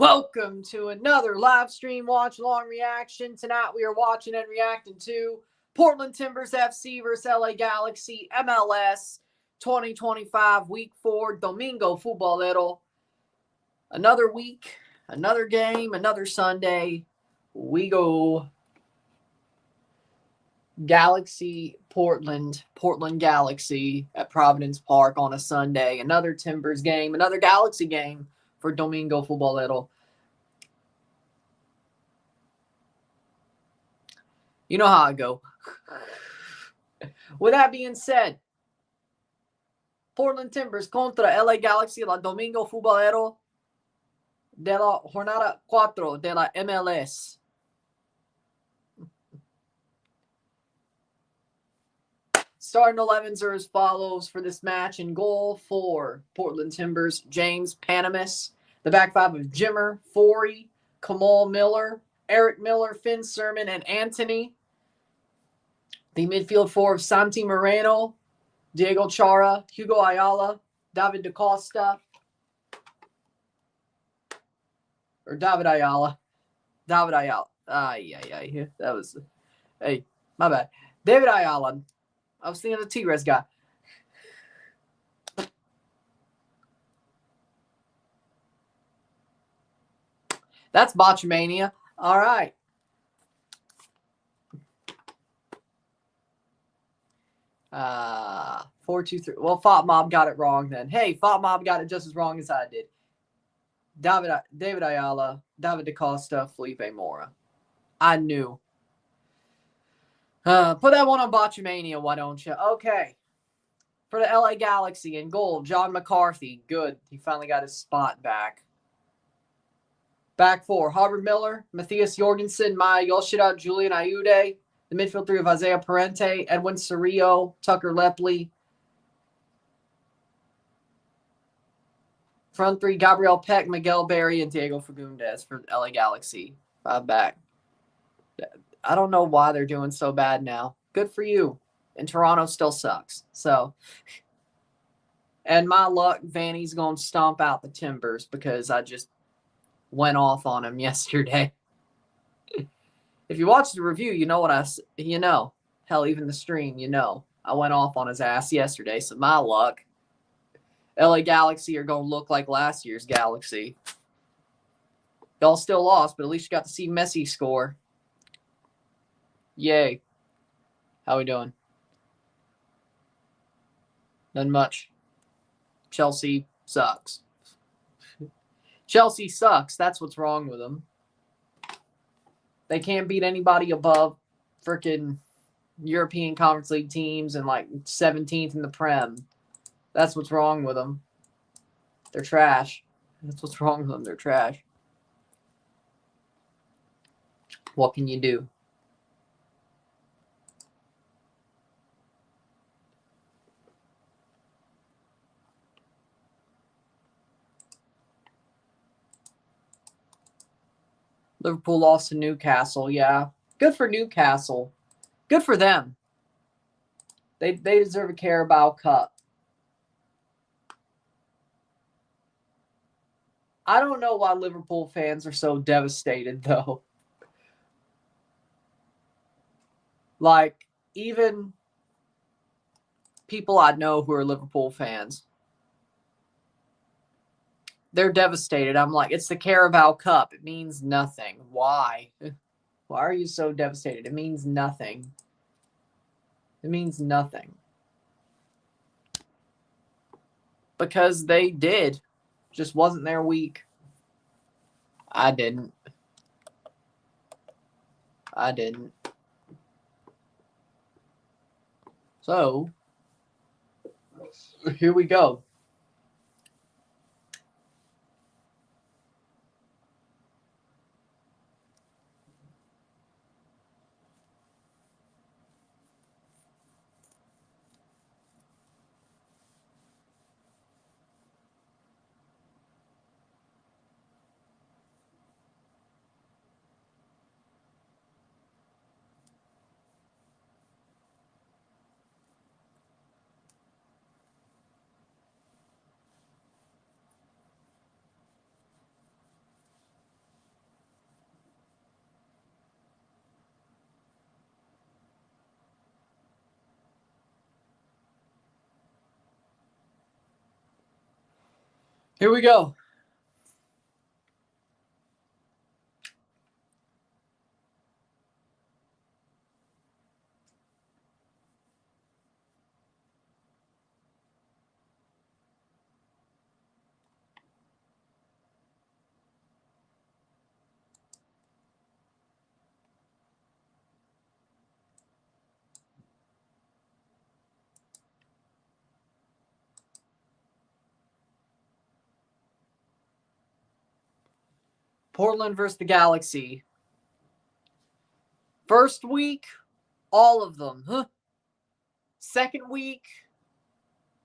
Welcome to another live stream watch along reaction. Tonight we are watching and reacting to Portland Timbers FC versus LA Galaxy MLS 2025 Week 4 Domingo Futbolero. Another week, another game, another Sunday. We go Galaxy Portland Galaxy at Providence Park on a Sunday. Another Timbers game, another Galaxy game for Domingo Futbolero. You know how I go. With that being said, Portland Timbers contra LA Galaxy, la Domingo Futbolero de la jornada 4 de la MLS. Starting 11s are as follows for this match. In goal for Portland Timbers, James Panamis. The back five of Jimmer, Forey, Kamal Miller, Eric Miller, Finn Sermon, and Anthony. The midfield four of Santi Moreno, Diego Chara, Hugo Ayala, David DaCosta. Or David Ayala. David Ayala. That was... Hey, my bad. David Ayala. I was thinking of the Tigres guy. That's Botchamania. All right. Uh, 4-2-3. Well, Fop Mob got it wrong then. Hey, Fop Mob got it just as wrong as I did. David Ayala, David DaCosta, Felipe Mora. I knew. Put that one on Botchamania, why don't you? Okay. For the LA Galaxy in goal, John McCarthy. Good. He finally got his spot back. Back four, Harvard Miller, Matthias Jorgensen, Maya Yoshida, Julian Ayude. The midfield three of Isaiah Parente, Edwin Cerrillo, Tucker Lepley. Front three, Gabriel Peck, Miguel Berry, and Diego Fagundes for the LA Galaxy. Five back. I don't know why they're doing so bad now. Good for you. And Toronto still sucks. So, and my luck, Vanny's going to stomp out the Timbers because I just went off on him yesterday. If you watch the review, you know what hell, even the stream, I went off on his ass yesterday. So my luck, LA Galaxy are going to look like last year's Galaxy. Y'all still lost, but at least you got to see Messi score. Yay. How we doing? Nothing much. Chelsea sucks. Chelsea sucks. That's what's wrong with them. They can't beat anybody above freaking European Conference League teams and like 17th in the Prem. That's what's wrong with them. They're trash. That's what's wrong with them. They're trash. What can you do? Liverpool lost to Newcastle. Yeah. Good for Newcastle. Good for them. They deserve a Carabao Cup. I don't know why Liverpool fans are so devastated, though. Like, even people I know who are Liverpool fans, they're devastated. I'm like, it's the Carabao Cup. It means nothing. Why? Why are you so devastated? It means nothing. It means nothing. Because they did. Just wasn't their week. I didn't. So, here we go. Here we go. Portland versus the Galaxy. First week, all of them. Huh. Second week,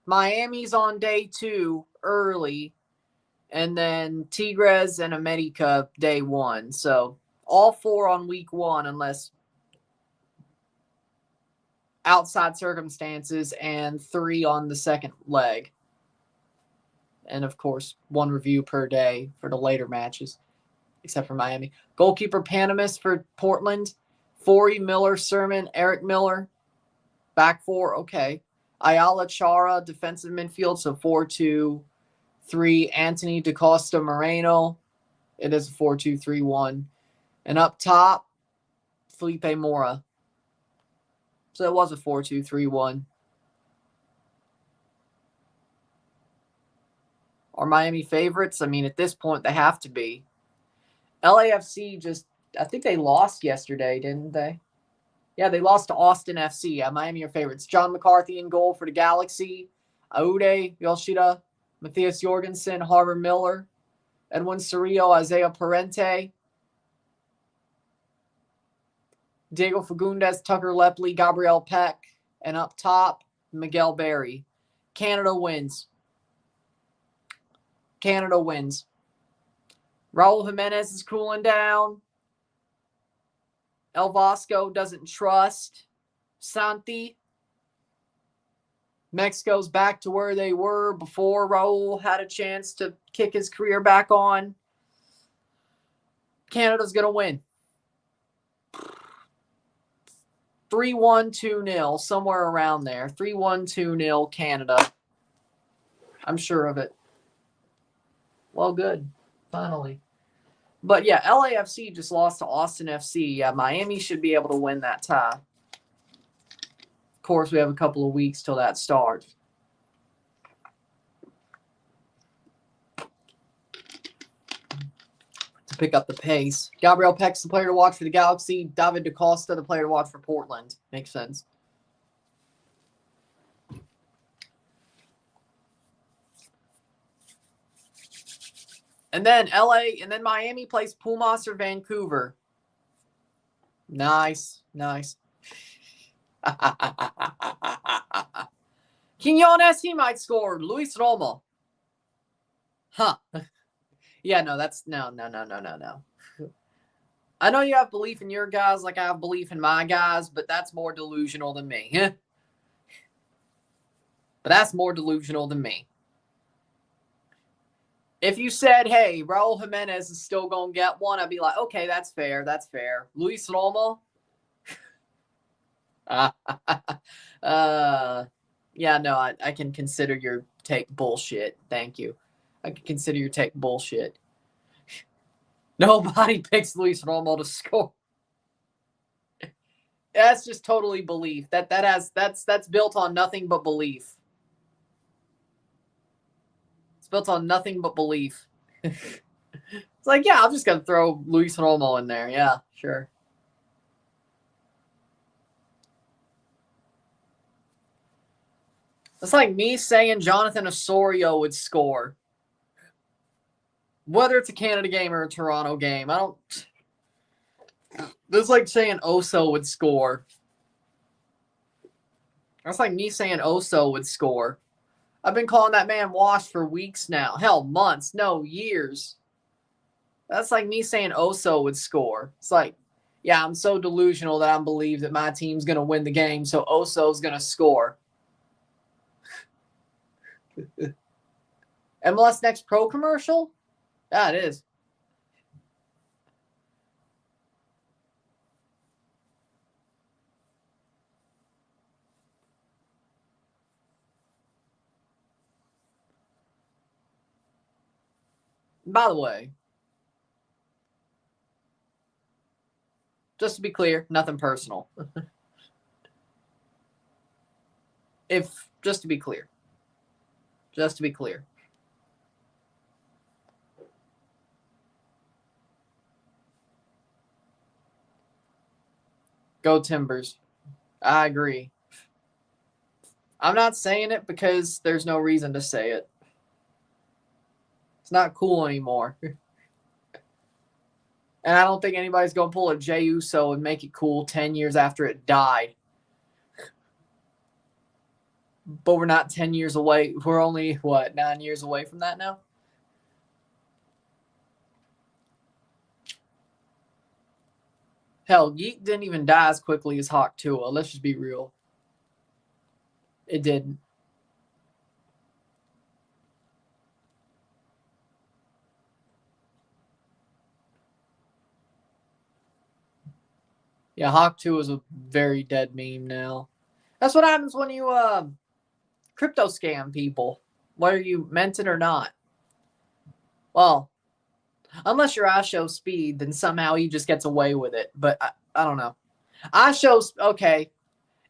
Miami's on day 2 early. And then Tigres and America day 1. So all 4 on week 1 unless outside circumstances, and 3 on the second leg. And of course, 1 review per day for the later matches, except for Miami. Goalkeeper Panamas for Portland. Forey, Miller, Sermon, Eric Miller. Back 4, okay. Ayala, Chara, defensive midfield, so 4-2-3. Anthony DaCosta, Moreno. It is a 4-2-3-1. And up top, Felipe Mora. So it was a 4-2-3-1. Are Miami favorites? I mean, at this point, they have to be. LAFC just, I think they lost yesterday, didn't they? Yeah, they lost to Austin FC. Yeah, Miami are favorites. John McCarthy in goal for the Galaxy. Aude, Yoshida, Matthias Jorgensen, Harvard Miller, Edwin Cerrillo, Isaiah Parente, Diego Fagundes, Tucker Lepley, Gabriel Peck, and up top, Miguel Berry. Canada wins. Canada wins. Raul Jimenez is cooling down. El Vasco doesn't trust Santi. Mexico's back to where they were before Raul had a chance to kick his career back on. Canada's going to win. 3-1, 2-0, somewhere around there. 3-1, 2-0 Canada. I'm sure of it. Well, good. Finally. But yeah, LAFC just lost to Austin FC. Yeah, Miami should be able to win that tie. Of course, we have a couple of weeks till that starts. To pick up the pace. Gabriel Peck's the player to watch for the Galaxy. David DaCosta, the player to watch for Portland. Makes sense. And then Miami plays Pumas or Vancouver. Nice. Quinones, he might score. Luis Romo. Huh. Yeah, no, that's no. I know you have belief in your guys like I have belief in my guys, but that's more delusional than me. But that's more delusional than me. If you said, hey, Raul Jimenez is still going to get one, I'd be like, okay, that's fair. Luis Romo? Yeah, no, I can consider your take bullshit. Thank you. I can consider your take bullshit. Nobody picks Luis Romo to score. That's just totally belief. That's built on nothing but belief. It's built on nothing but belief. It's like, yeah, I'm just gonna throw Luis Romo in there. Yeah, sure. It's like me saying Jonathan Osorio would score. Whether it's a Canada game or a Toronto game, I don't. That's like saying Oso would score. That's like me saying Oso would score. I've been calling that man washed for weeks now. Hell, months. No, years. That's like me saying Oso would score. It's like, yeah, I'm so delusional that I believe that my team's going to win the game, so Oso's going to score. MLS Next Pro commercial? Yeah, it is. By the way, just to be clear, nothing personal. Just to be clear. Just to be clear. Go Timbers. I agree. I'm not saying it because there's no reason to say it. It's not cool anymore. And I don't think anybody's going to pull a Jey Uso and make it cool 10 years after it died. But we're not 10 years away. We're only, 9 years away from that now? Hell, Yeet didn't even die as quickly as Hawk Tua. Let's just be real. It didn't. Yeah, Hawk Tua is a very dead meme now. That's what happens when you crypto scam people, whether you meant it or not. Well, unless your eyes show speed, then somehow he just gets away with it. But I don't know. Okay.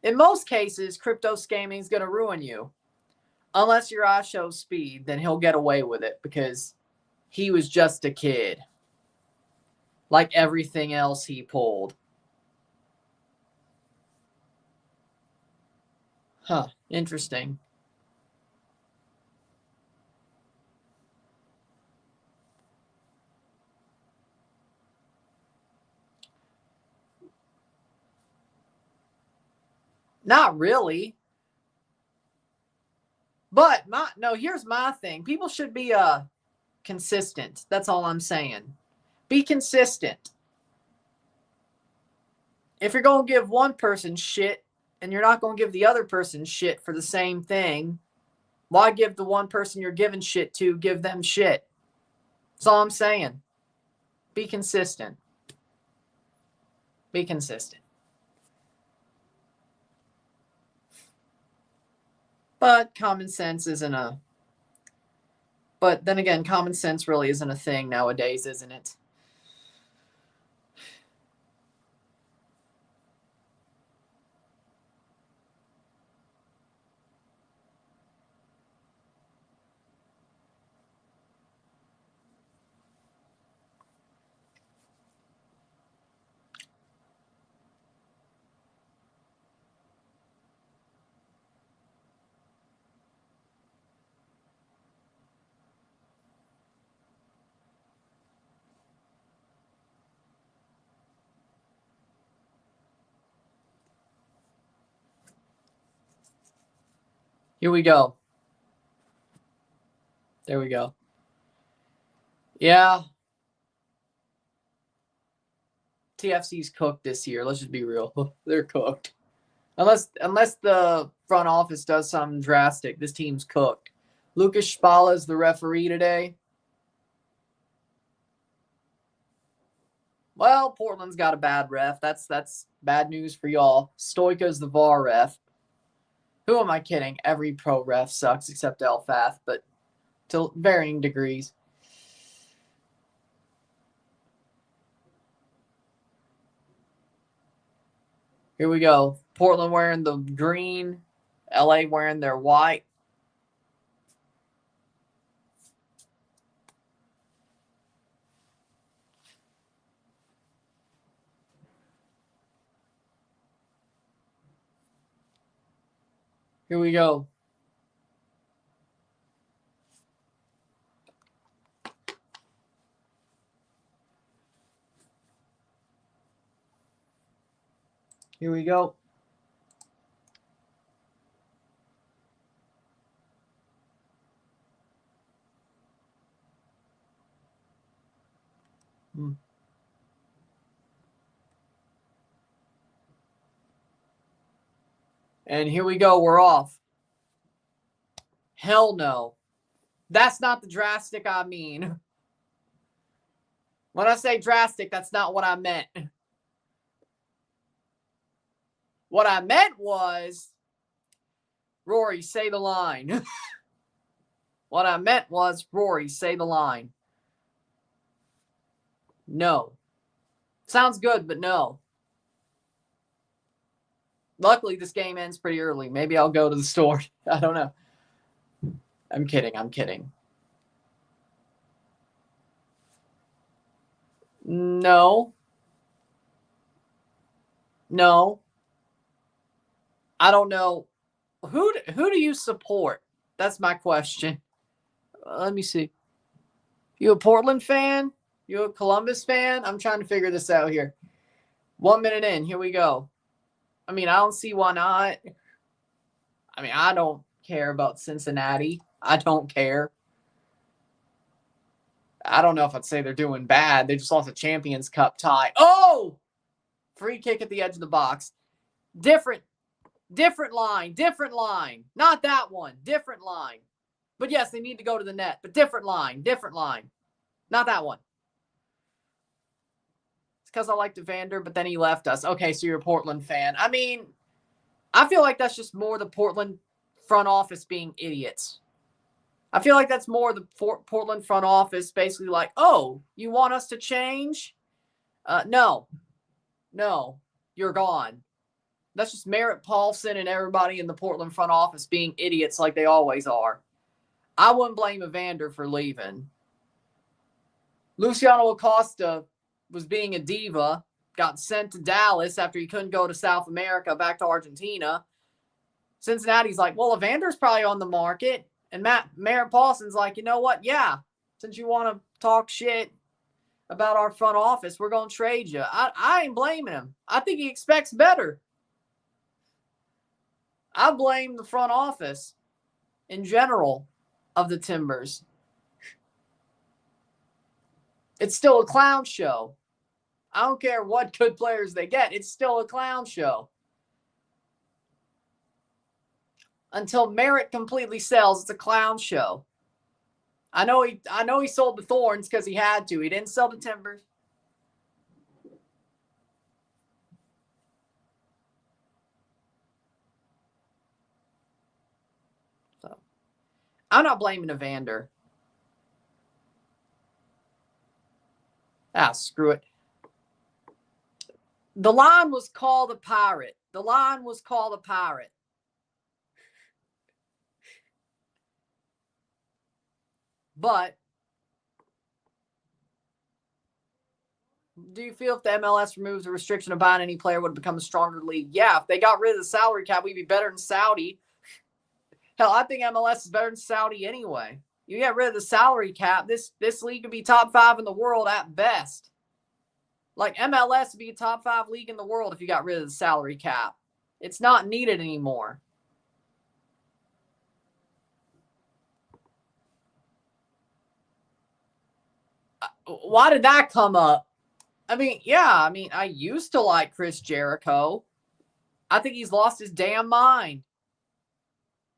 In most cases, crypto scamming is going to ruin you. Unless your eye shows speed, then he'll get away with it because he was just a kid. Like everything else he pulled. Huh. Interesting. Not really. But here's my thing. People should be consistent. That's all I'm saying. Be consistent. If you're going to give one person shit and you're not going to give the other person shit for the same thing, why give the one person you're giving shit to, give them shit? That's all I'm saying. Be consistent. Be consistent. But common sense isn't a... But then again, common sense really isn't a thing nowadays, isn't it? Here we go. There we go. Yeah. TFC's cooked this year. Let's just be real. They're cooked. Unless the front office does something drastic, this team's cooked. Lucas Spala is the referee today. Well, Portland's got a bad ref. That's bad news for y'all. Stoica's the VAR ref. Who am I kidding? Every pro ref sucks except Elfath, but to varying degrees. Here we go. Portland wearing the green. LA wearing their white. Here we go. Here we go. And here we go. We're off. Hell no. That's not the drastic I mean. When I say drastic, that's not what I meant. What I meant was, Rory, say the line. What I meant was, Rory, say the line. No. Sounds good, but no. Luckily, this game ends pretty early. Maybe I'll go to the store. I don't know. I'm kidding. No. I don't know. Who do you support? That's my question. Let me see. You a Portland fan? You a Columbus fan? I'm trying to figure this out here. 1 minute in. Here we go. I mean, I don't see why not. I mean, I don't care about Cincinnati. I don't care. I don't know if I'd say they're doing bad. They just lost a Champions Cup tie. Oh! Free kick at the edge of the box. Different line. Not that one. Different line. But yes, they need to go to the net. But different line. Not that one. It's because I liked Evander, but then he left us. Okay, so you're a Portland fan. I mean, I feel like that's just more the Portland front office being idiots. I feel like that's more the Portland front office basically like, oh, you want us to change? No, you're gone. That's just Merritt Paulson and everybody in the Portland front office being idiots like they always are. I wouldn't blame Evander for leaving. Luciano Acosta was being a diva, got sent to Dallas after he couldn't go to South America, back to Argentina. Cincinnati's like, well, Evander's probably on the market. And Merritt Paulson's like, you know what? Yeah, since you want to talk shit about our front office, we're going to trade you. I ain't blaming him. I think he expects better. I blame the front office in general of the Timbers. It's still a clown show. I don't care what good players they get. It's still a clown show. Until Merritt completely sells, it's a clown show. I know he sold the Thorns because he had to. He didn't sell the Timbers. So I'm not blaming Evander. Screw it. The line was called a pirate. But do you feel if the MLS removes the restriction of buying any player, would it become a stronger league? Yeah, if they got rid of the salary cap, we'd be better than Saudi. Hell, I think MLS is better than Saudi anyway. You get rid of the salary cap, this league could be top 5 in the world at best. Like MLS would be a top 5 league in the world if you got rid of the salary cap. It's not needed anymore. Why did that come up? I mean, I used to like Chris Jericho. I think he's lost his damn mind.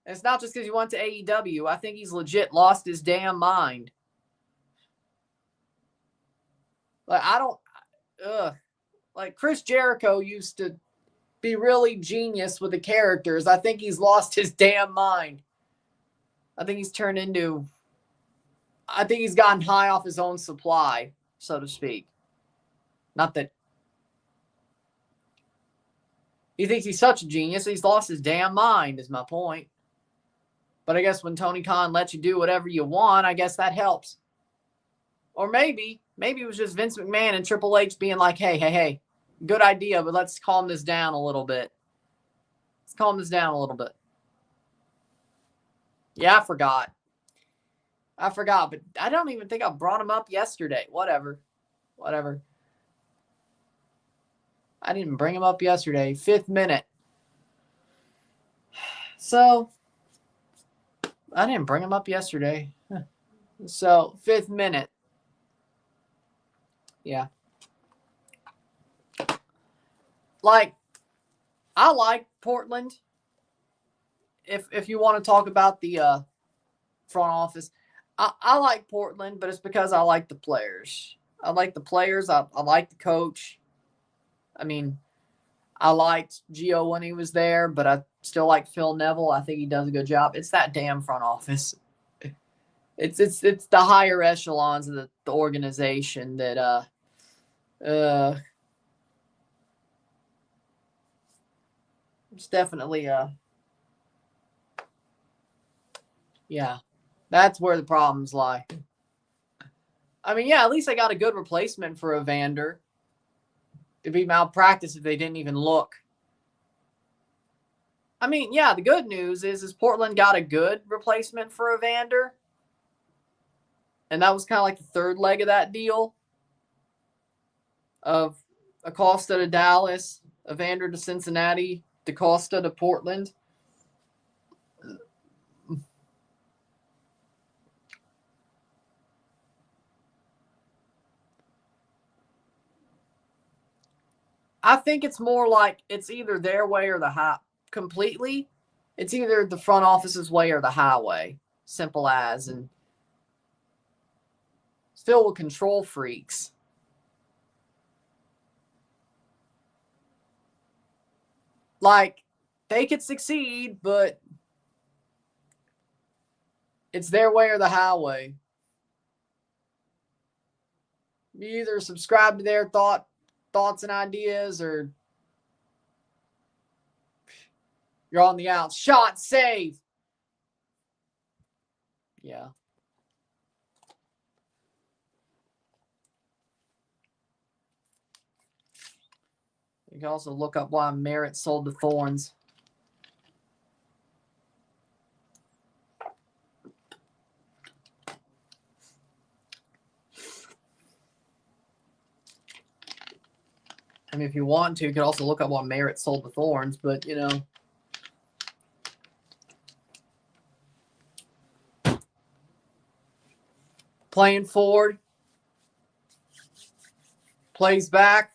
And it's not just because he went to AEW. I think he's legit lost his damn mind. Like Chris Jericho used to be really genius with the characters. I think he's lost his damn mind. I think he's gotten high off his own supply, so to speak. Not that he thinks he's such a genius, he's lost his damn mind, is my point. But I guess when Tony Khan lets you do whatever you want, I guess that helps. Or maybe it was just Vince McMahon and Triple H being like, hey, good idea, but let's calm this down a little bit. Yeah, I forgot, but I don't even think I brought him up yesterday. Whatever. I didn't bring him up yesterday. 5th minute. So, I didn't bring him up yesterday. So, 5th minute. Yeah. Like, I like Portland. If you want to talk about the front office, I like Portland, but it's because I like the players. I like the coach. I mean, I liked Gio when he was there, but I still like Phil Neville. I think he does a good job. It's that damn front office. It's the higher echelons of the organization that It's definitely yeah, that's where the problems lie. I mean, yeah, at least I got a good replacement for Evander. It'd be malpractice if they didn't even look. I mean, yeah, the good news is Portland got a good replacement for Evander. And that was kind of like the third leg of that deal of Acosta to Dallas, Evander to Cincinnati, DaCosta to Portland. I think it's more like it's either their way or the high. Completely, it's either the front office's way or the highway. Simple as. And it's filled with control freaks. Like, they could succeed, but it's their way or the highway. You either subscribe to their thoughts and ideas, or you're on the outs. Shot, save. Yeah. You can also look up why Merritt sold the Thorns. I mean, if you want to, you can also look up why Merritt sold the Thorns, but, you know. Playing forward. Plays back.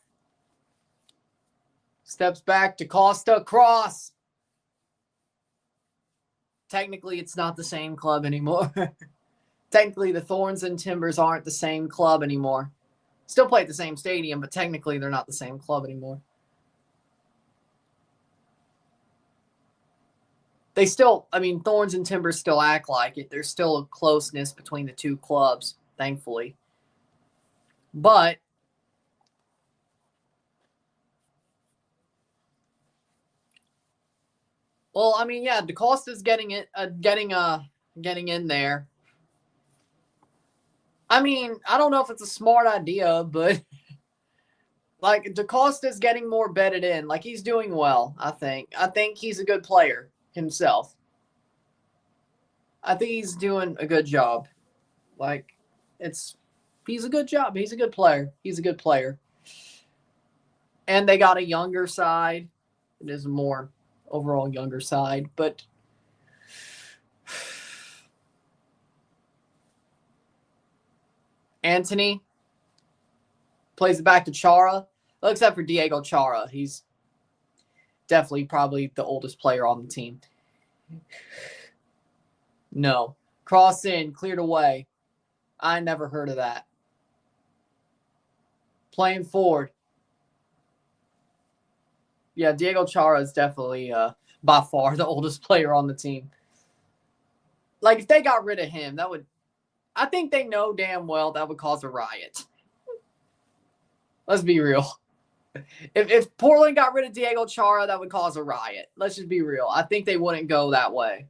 Steps back to Costa. Cross. Technically, it's not the same club anymore. Technically, the Thorns and Timbers aren't the same club anymore. Still play at the same stadium, but technically they're not the same club anymore. They still, I mean, Thorns and Timbers still act like it. There's still a closeness between the two clubs, thankfully. But well, I mean, yeah, DaCosta's getting in there. I mean, I don't know if it's a smart idea, but like DaCosta's getting more bedded in. Like, he's doing well, I think. I think he's a good player himself. I think he's doing a good job. Like, he's a good job. He's a good player. He's a good player. And they got a younger side. It is a more overall younger side, but Anthony plays it back to Chara. Well, except for Diego Chara. He's definitely probably the oldest player on the team. No. Cross in, cleared away. I never heard of that. Playing forward. Yeah, Diego Chara is definitely by far the oldest player on the team. Like, if they got rid of him, that would... I think they know damn well that would cause a riot. Let's be real. If Portland got rid of Diego Chara, that would cause a riot. Let's just be real. I think they wouldn't go that way.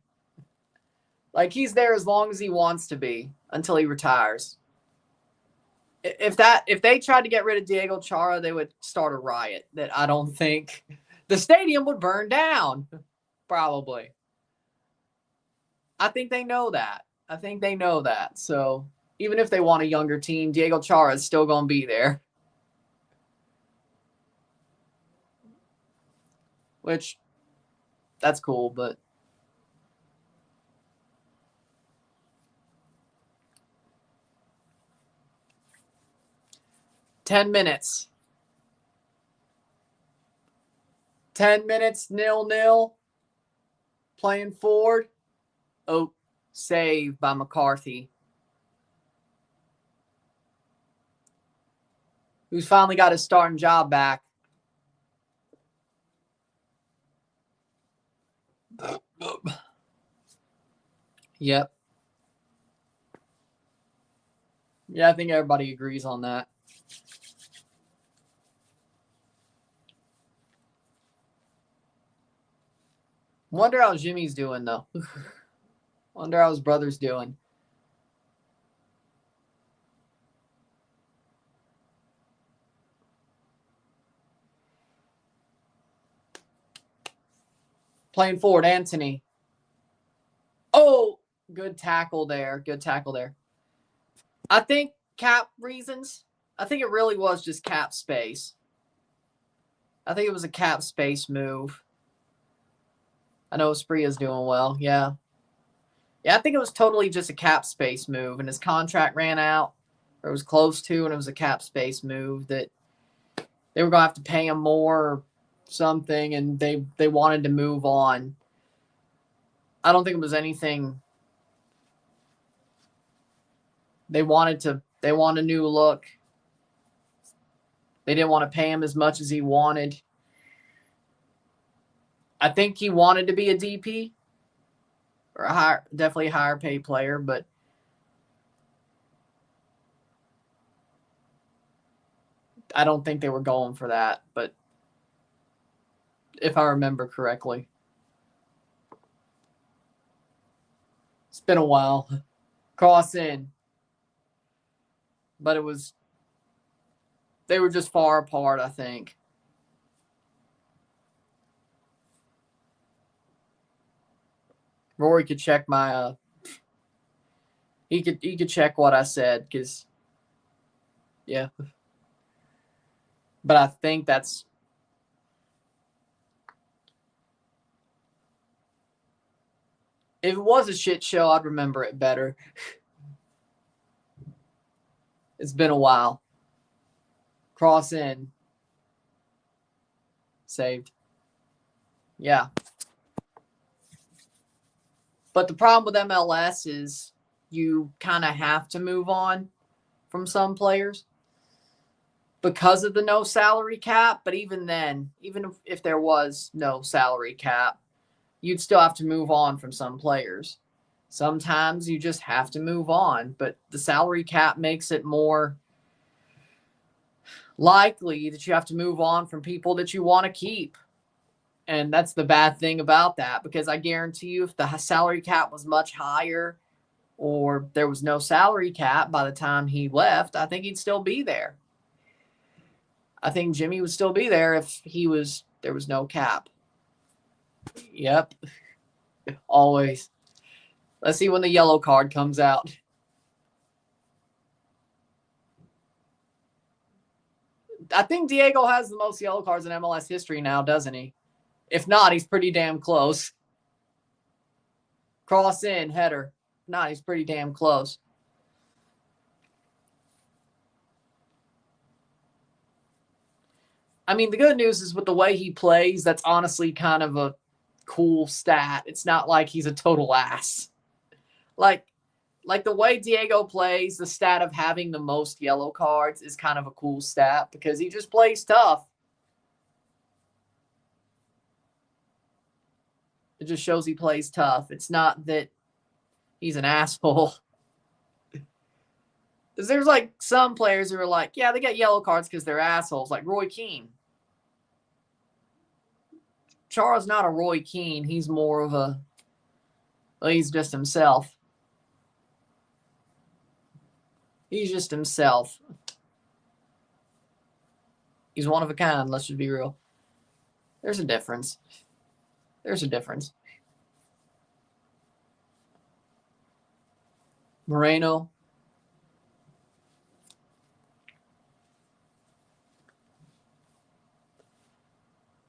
Like, he's there as long as he wants to be until he retires. If they tried to get rid of Diego Chara, they would start a riot that I don't think the stadium would burn down. Probably. I think they know that. So even if they want a younger team, Diego Chara is still going to be there. Which, that's cool, but... $10 minutes. 10 minutes, 0-0. Playing forward. Oh, save by McCarthy. Who's finally got his starting job back. Yep. Yeah, I think everybody agrees on that. Wonder how Jimmy's doing, though. Wonder how his brother's doing. Playing forward, Anthony. Oh, good tackle there. Good tackle there. I think cap reasons. I think it really was just cap space. I think it was a cap space move. I know Espria's doing well. Yeah. Yeah, I think it was totally just a cap space move, and his contract ran out, or it was close to, and it was a cap space move that they were going to have to pay him more or something, and they wanted to move on. I don't think it was anything. They want a new look. They didn't want to pay him as much as he wanted. I think he wanted to be a DP or definitely a higher paid player, but I don't think they were going for that. But if I remember correctly, it's been a while. Cross in, but they were just far apart, I think. Rory could check my he could check what I said, because yeah. But I think that's if it was a shit show, I'd remember it better. It's been a while. Cross in. Saved. Yeah. But the problem with MLS is you kind of have to move on from some players because of the no salary cap. But even then, even if there was no salary cap, you'd still have to move on from some players. Sometimes you just have to move on, but the salary cap makes it more likely that you have to move on from people that you want to keep. And that's the bad thing about that, because I guarantee you if the salary cap was much higher or there was no salary cap by the time he left, I think he'd still be there. I think Jimmy would still be there if there was no cap. Yep. Always. Let's see when the yellow card comes out. I think Diego has the most yellow cards in MLS history now, doesn't he? If not, he's pretty damn close. Cross in, header. If not, he's pretty damn close. I mean, the good news is with the way he plays, that's honestly kind of a cool stat. It's not like he's a total ass. Like the way Diego plays, the stat of having the most yellow cards is kind of a cool stat because he just plays tough. It just shows he plays tough. It's not that he's an asshole. Because there's like some players who are like, yeah, they get yellow cards because they're assholes, like Roy Keane. Chara's not a Roy Keane. He's more of he's just himself. He's just himself. He's one of a kind, let's just be real. There's a difference. There's a difference. Moreno.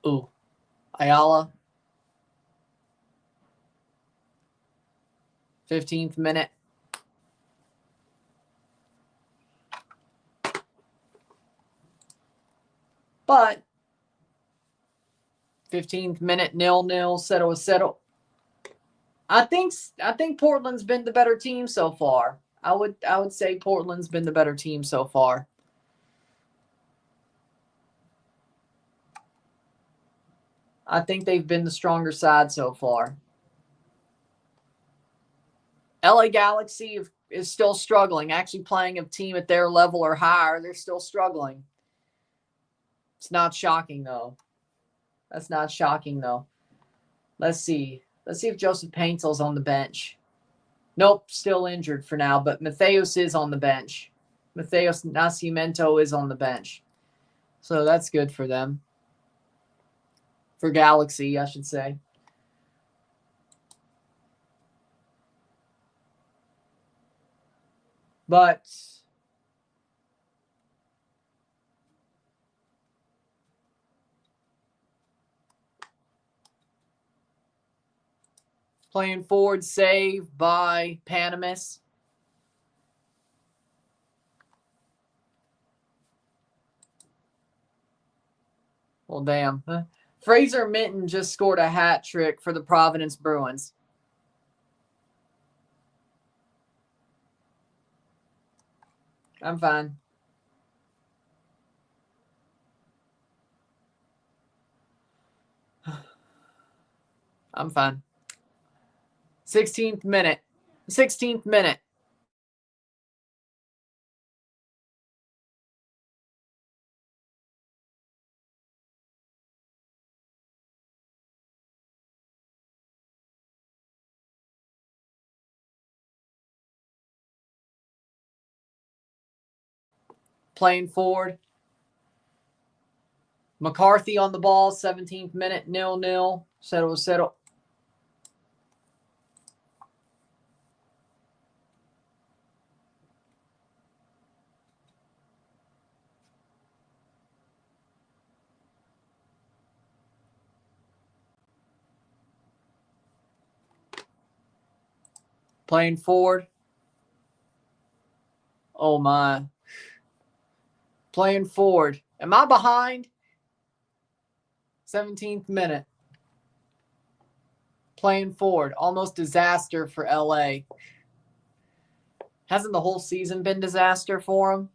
Ooh. Ayala. 15th minute. But 15th minute, 0-0, settle. I think Portland's been the better team so far. I would say Portland's been the better team so far. I think they've been the stronger side so far. LA Galaxy is still struggling. Actually playing a team at their level or higher, they're still struggling. It's not shocking, though. That's not shocking, though. Let's see. Let's see if Joseph Paintel's on the bench. Nope, still injured for now, but Matheus is on the bench. Matheus Nascimento is on the bench. So that's good for them. For Galaxy, I should say. But playing forward, save by Panamis. Well, damn. Fraser Minton just scored a hat trick for the Providence Bruins. I'm fine. I'm fine. 16th minute. 16th minute. Playing forward. McCarthy on the ball, 17th minute, 0-0. Settle. Playing forward. Oh, my. Playing forward. Am I behind? 17th minute. Playing forward. Almost disaster for LA. Hasn't the whole season been disaster for them?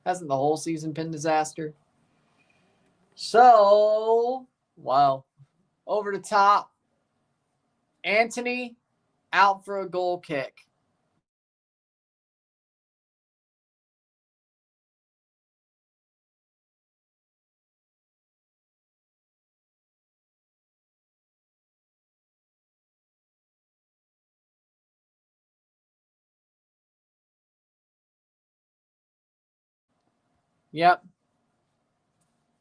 Hasn't the whole season been disaster? So, wow. Over the top. Anthony out for a goal kick. Yep.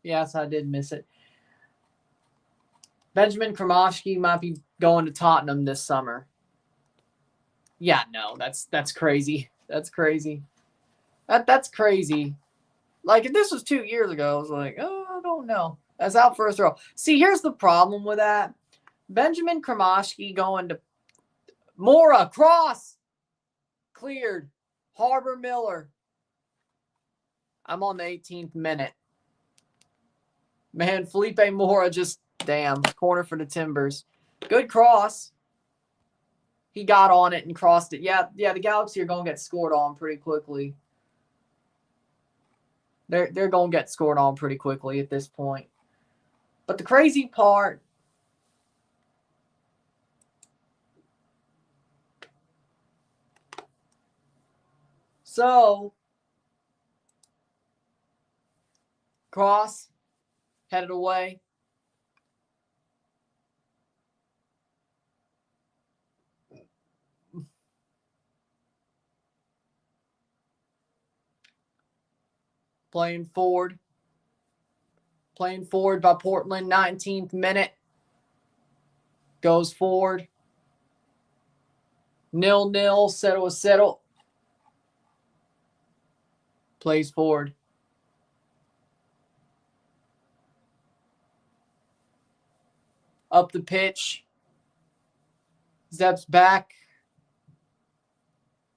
Yes, I did miss it. Benjamin Kremovsky might be going to Tottenham this summer. Yeah, no, that's crazy. That's crazy. That's crazy. Like, if this was 2 years ago, I was like, oh, I don't know. That's out for a throw. See, here's the problem with that. Benjamin Kremovsky going to Mora, cross. Cleared. Harbor Miller. I'm on the 18th minute. Man, Felipe Mora just, damn, corner for the Timbers. Good cross. He got on it and crossed it. Yeah, the Galaxy are going to get scored on pretty quickly. They're going to get scored on pretty quickly at this point. But the crazy part, so cross, headed away. Playing forward by Portland, 19th minute. Goes forward. 0-0, settle. Plays forward. Up the pitch. Steps back.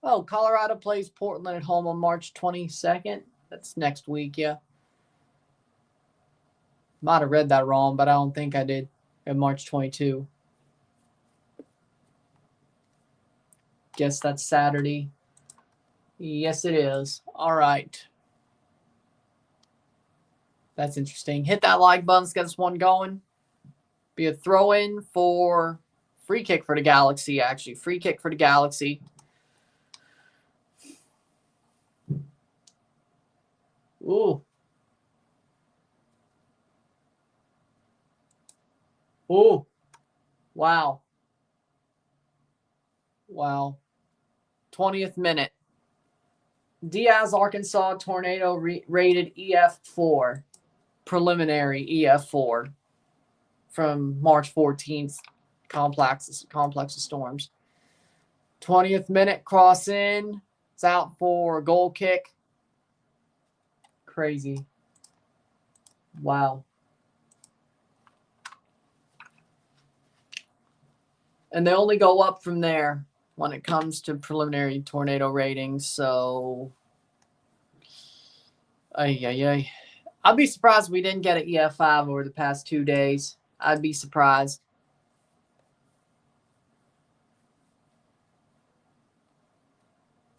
Oh, Colorado plays Portland at home on March 22nd. That's next week, yeah. Might have read that wrong, but I don't think I did. At March 22. Guess that's Saturday. Yes, it is. All right. That's interesting. Hit that like button. Let's get this one going. Be a throw-in for free kick for the Galaxy, actually. Free kick for the Galaxy. Ooh. Ooh. Wow. Wow. 20th minute. Diaz, Arkansas tornado rated EF4. Preliminary EF4 from March 14th. Complex of storms. 20th minute, cross in. It's out for a goal kick. Crazy. Wow. And they only go up from there when it comes to preliminary tornado ratings. So, I'd be surprised if we didn't get an EF5 over the past 2 days. I'd be surprised.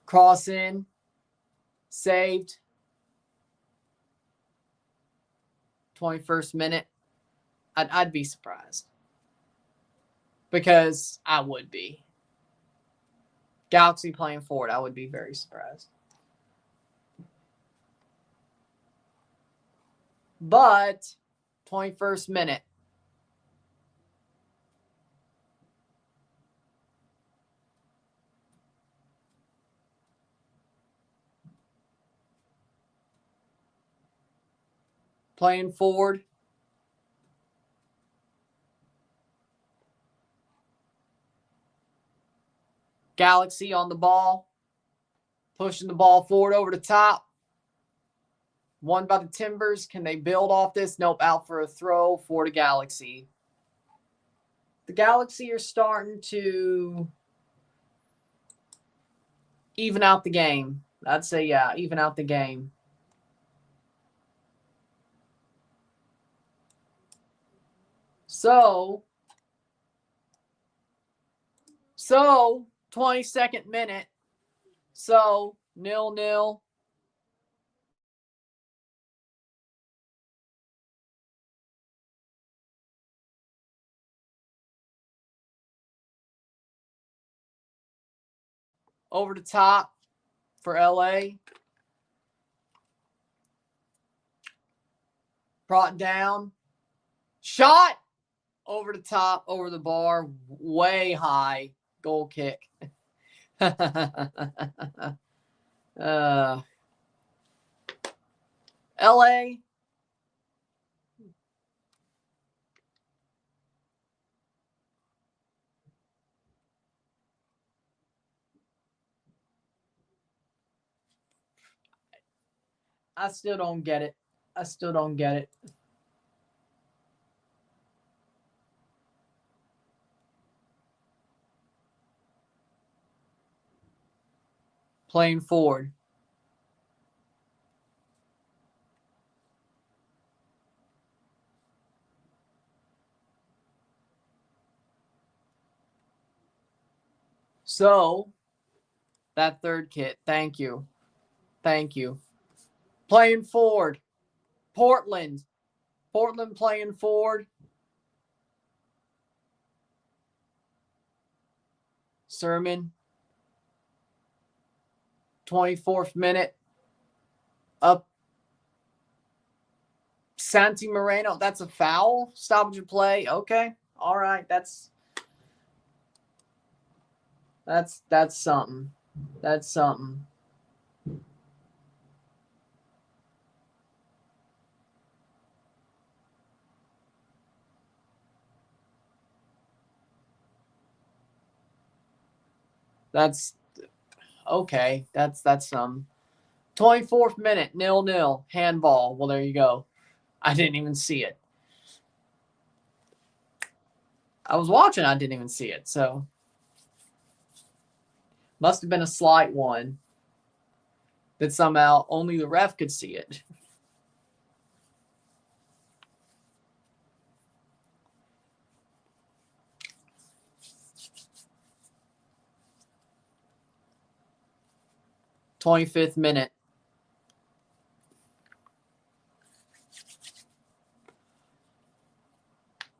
Cross in. Saved. 21st minute. I'd be surprised. Because I would be. Galaxy playing forward, I would be very surprised. But 21st minute. Playing forward. Galaxy on the ball. Pushing the ball forward over the top. Won by the Timbers. Can they build off this? Nope, out for a throw for the Galaxy. The Galaxy are starting to even out the game. I'd say, yeah, even out the game. So 22nd minute. So 0-0. Over the top for LA. Brought down. Shot. Over the top, over the bar. Way high. Goal kick. LA. I still don't get it. I still don't get it. Playing forward. So, that third kit. Thank you. Thank you. Playing forward. Portland. Portland playing forward. Sermon. 24th minute. Up. Santi Moreno. That's a foul. Stoppage of play. Okay. All right. That's something. That's something. That's okay. That's some. 24th minute, 0-0. Handball. Well, there you go. I didn't even see it. I was watching. I didn't even see it. So must have been a slight one that somehow only the ref could see it. '25th minute.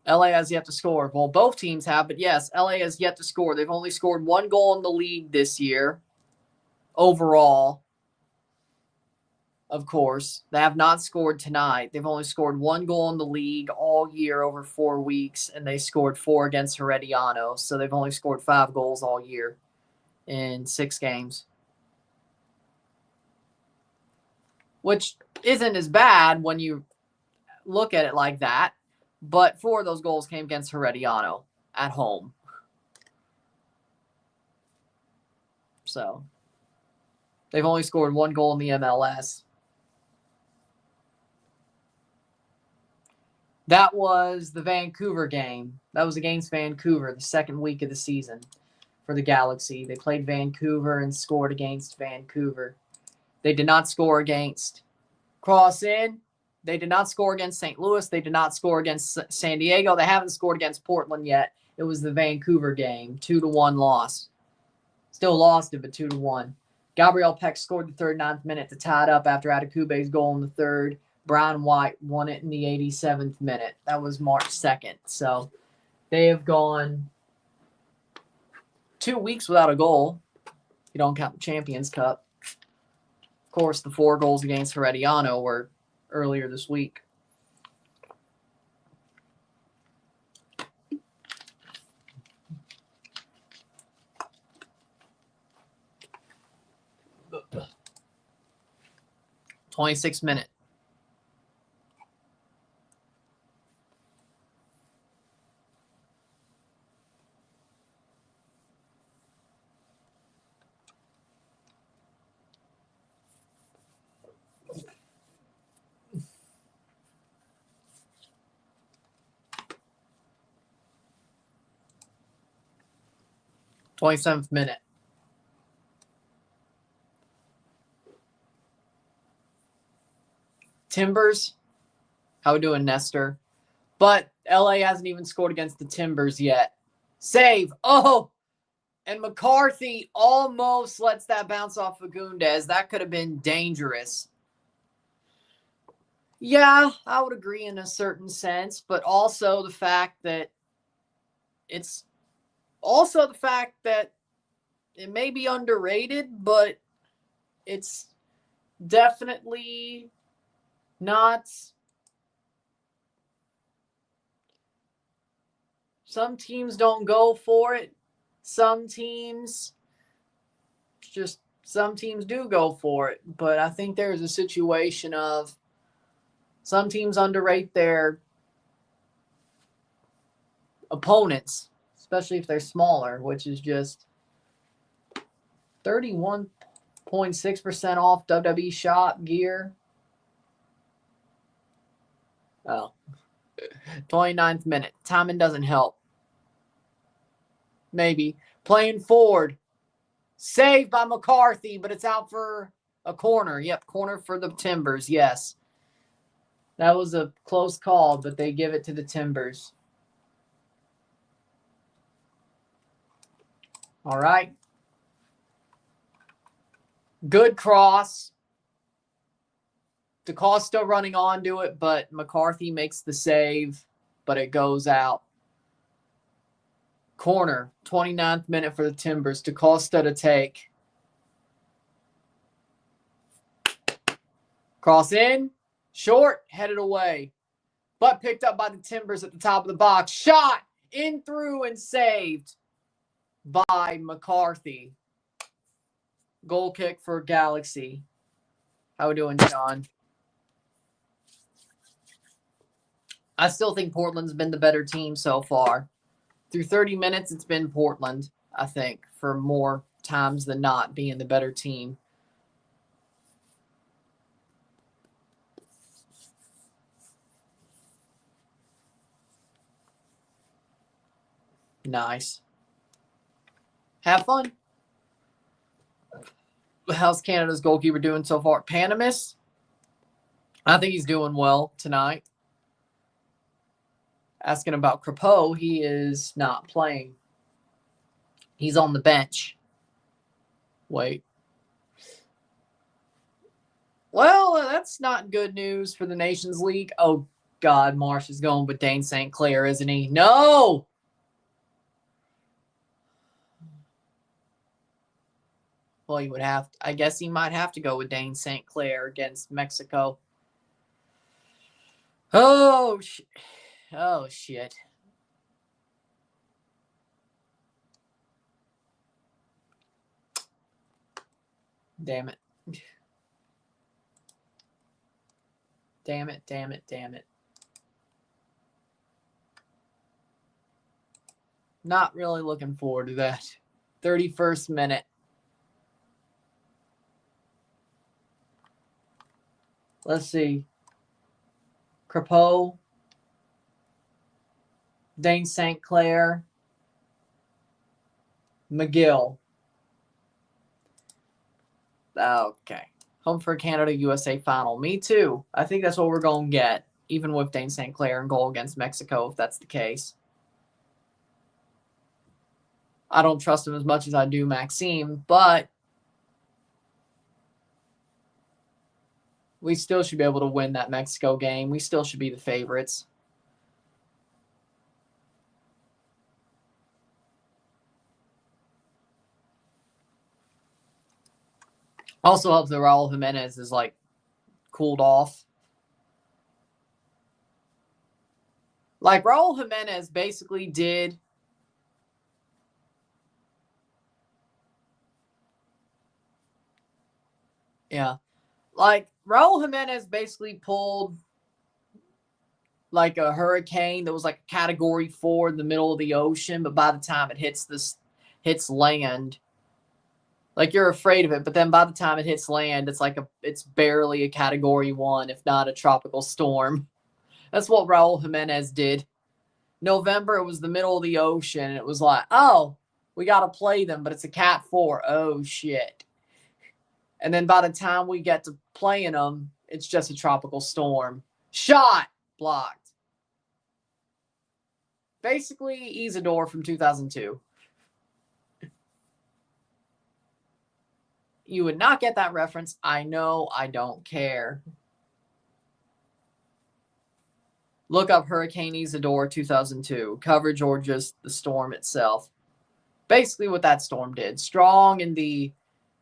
LA has yet to score. Well, both teams have, but yes, LA has yet to score. They've only scored 1 goal in the league this year overall. of course. They have not scored tonight. They've only scored 1 goal in the league all year over 4 weeks, and they scored 4 against Herediano. So they've only scored 5 goals all year in 6 games, which isn't as bad when you look at it like that. But 4 of those goals came against Herediano at home. So they've only scored 1 goal in the MLS. That was the Vancouver game. That was against Vancouver, the second week of the season for the Galaxy. They played Vancouver and scored against Vancouver. They did not score against Cross In. They did not score against St. Louis. They did not score against San Diego. They haven't scored against Portland yet. It was the Vancouver game, 2-1 loss. Still lost it, but 2-1. Gabriel Peck scored the 39th minute to tie it up after Adekube's goal in the 3rd. Brown White won it in the 87th minute. That was March 2nd. So they have gone 2 weeks without a goal. You don't count the Champions Cup. Of course, the 4 goals against Herediano were earlier this week. The 26th minute. Minute. Timbers. How we doing, Nestor? But LA hasn't even scored against the Timbers yet. Save. Oh! And McCarthy almost lets that bounce off Fagundes. That could have been dangerous. Yeah, I would agree in a certain sense, but also the fact that it may be underrated, but it's definitely not. Some teams don't go for it. Some teams do go for it. But I think there's a situation of some teams underrate their opponents, especially if they're smaller, which is just 31.6% off WWE shop gear. Oh. 29th minute. Timing doesn't help. Maybe. Playing forward. Saved by McCarthy, but it's out for a corner. Yep, corner for the Timbers, yes. That was a close call, but they give it to the Timbers. All right. Good cross. DaCosta running onto it, but McCarthy makes the save, but it goes out. Corner, 29th minute for the Timbers. DaCosta to take. Cross in. Short, headed away. But picked up by the Timbers at the top of the box. Shot in through and saved by McCarthy. Goal kick for Galaxy. How we doing, John? I still think Portland's been the better team so far. Through 30 minutes, it's been Portland, I think, for more times than not being the better team. Nice. Have fun. How's Canada's goalkeeper doing so far? Panamis? I think he's doing well tonight. Asking about Crepeau, he is not playing. He's on the bench. Wait. Well, that's not good news for the Nations League. Oh, God, Marsh is going with Dane St. Clair, isn't he? No! Well, you would have. I guess he might have to go with Dane St. Clair against Mexico. Oh shit! Oh shit! Damn it! Damn it! Damn it! Damn it! Not really looking forward to that. 31st minute. Let's see. Crapeau, Dane St. Clair, McGill. Okay. Home for Canada USA final. Me too. I think that's what we're going to get, even with Dane St. Clair in goal against Mexico, if that's the case. I don't trust him as much as I do Maxime, but we still should be able to win that Mexico game. We still should be the favorites. Also helps that Raul Jimenez is like cooled off. Like Raul Jimenez basically did. Yeah. Like Raul Jimenez basically pulled like a hurricane that was like a category 4 in the middle of the ocean, but by the time it hits land, like you're afraid of it, but then by the time it hits land, it's barely a category 1, if not a tropical storm. That's what Raul Jimenez did. November, it was the middle of the ocean, and it was like, oh, we got to play them, but it's a Cat 4. Oh, shit. And then by the time we get to playing them, it's just a tropical storm. Shot! Blocked. Basically, Isidore from 2002. You would not get that reference. I know. I don't care. Look up Hurricane Isidore 2002. Coverage or just the storm itself. Basically what that storm did. Strong in the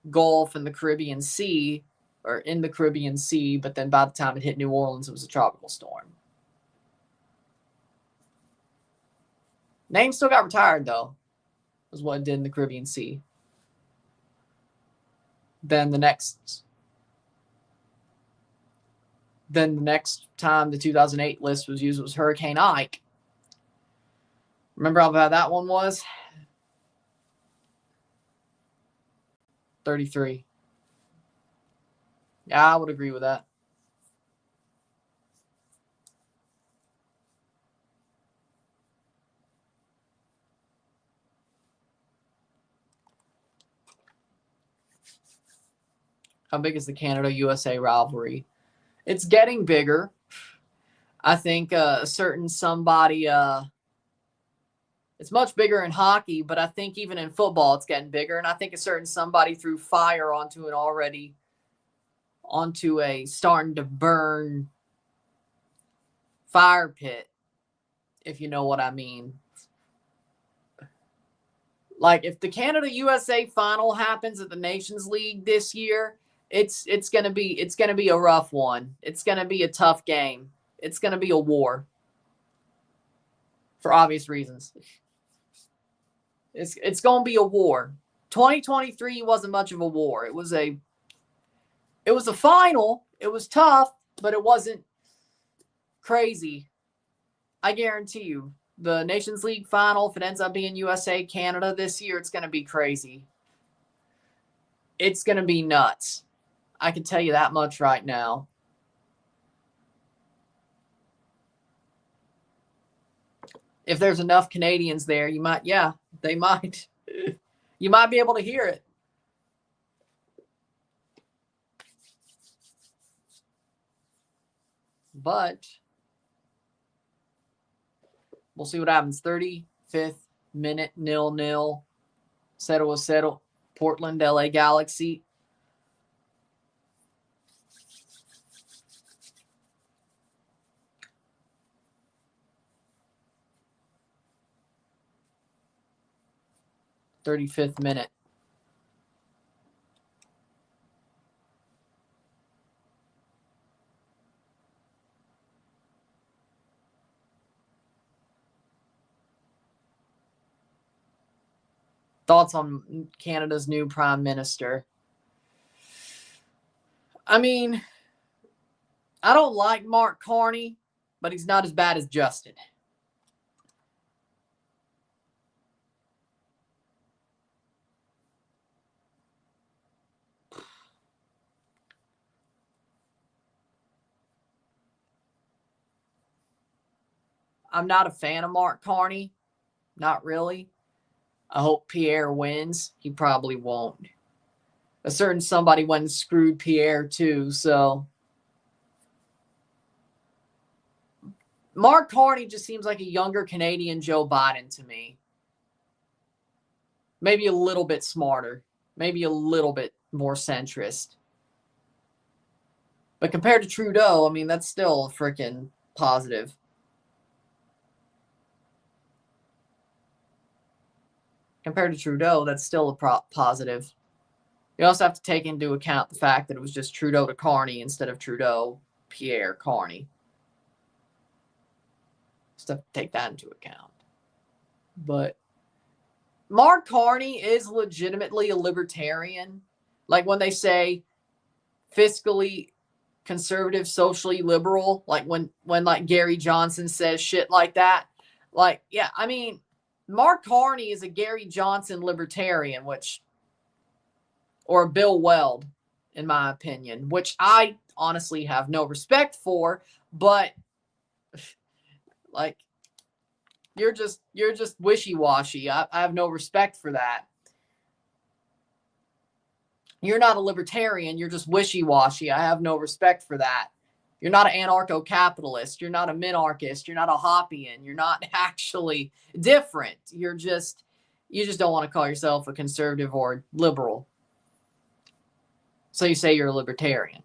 Gulf and the Caribbean Sea, or in the Caribbean Sea, but then by the time it hit New Orleans, it was a tropical storm. Name still got retired, though. Was what it did in the Caribbean Sea. Then the next time the 2008 list was used was Hurricane Ike. Remember how bad that one was? 33. Yeah, I would agree with that. How big is the Canada-USA rivalry? It's getting bigger. I think a certain somebody, it's much bigger in hockey, but I think even in football it's getting bigger. And I think a certain somebody threw fire onto a starting to burn fire pit, if you know what I mean. Like if the Canada-USA final happens at the Nations League this year, it's gonna be a rough one. It's gonna be a tough game. It's gonna be a war. For obvious reasons. It's gonna be a war. 2023 wasn't much of a war. It was a final. It was tough, but it wasn't crazy. I guarantee you. The Nations League final, if it ends up being USA Canada this year, it's going to be crazy. It's going to be nuts. I can tell you that much right now. If there's enough Canadians there, they might. You might be able to hear it. But we'll see what happens. 35th minute, 0-0. 0-0. Portland, LA Galaxy. '35th minute. Thoughts on Canada's new prime minister? I mean, I don't like Mark Carney, but he's not as bad as Justin. I'm not a fan of Mark Carney. Not really. I hope Pierre wins. He probably won't. A certain somebody went and screwed Pierre too, so. Mark Carney just seems like a younger Canadian Joe Biden to me. Maybe a little bit smarter. Maybe a little bit more centrist. But compared to Trudeau, I mean, that's still freaking positive. Compared to Trudeau, that's still a positive. You also have to take into account the fact that it was just Trudeau to Carney instead of Trudeau, Pierre, Carney. Just have to take that into account. But Mark Carney is legitimately a libertarian. Like when they say fiscally conservative, socially liberal, like when like Gary Johnson says shit like that. Like, yeah, I mean, Mark Carney is a Gary Johnson libertarian, or a Bill Weld, in my opinion, which I honestly have no respect for, but like, you're just wishy-washy. I have no respect for that. You're not a libertarian. You're just wishy-washy. I have no respect for that. You're not an anarcho-capitalist. You're not a minarchist. You're not a Hoppian. You're not actually different. You just don't want to call yourself a conservative or liberal. So you say you're a libertarian.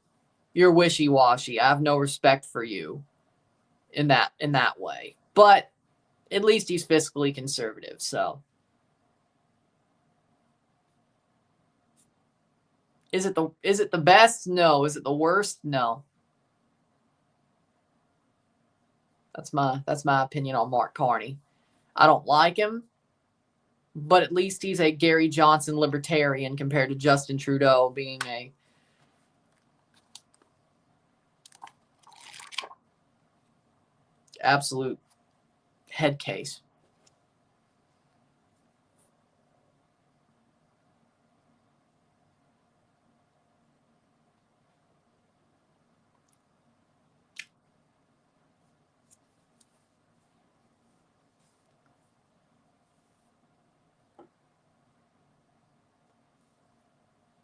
You're wishy-washy. I have no respect for you in that way. But at least he's fiscally conservative, so. Is it the best? No. Is it the worst? No. That's my opinion on Mark Carney. I don't like him, but at least he's a Gary Johnson libertarian compared to Justin Trudeau being a absolute head case.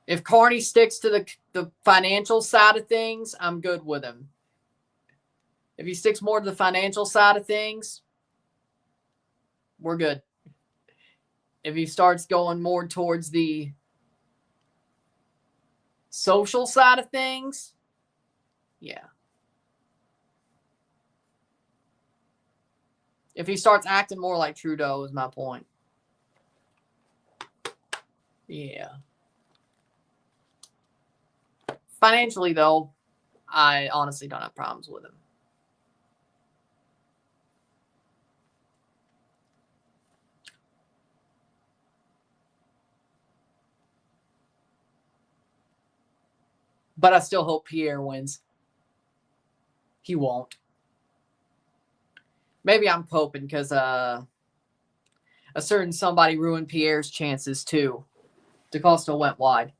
If Carney sticks to the financial side of things, I'm good with him. If he sticks more to the financial side of things, we're good. If he starts going more towards the social side of things, yeah. If he starts acting more like Trudeau is my point. Yeah. Financially, though, I honestly don't have problems with him. But I still hope Pierre wins. He won't. Maybe I'm coping because a certain somebody ruined Pierre's chances too. DaCosta went wide.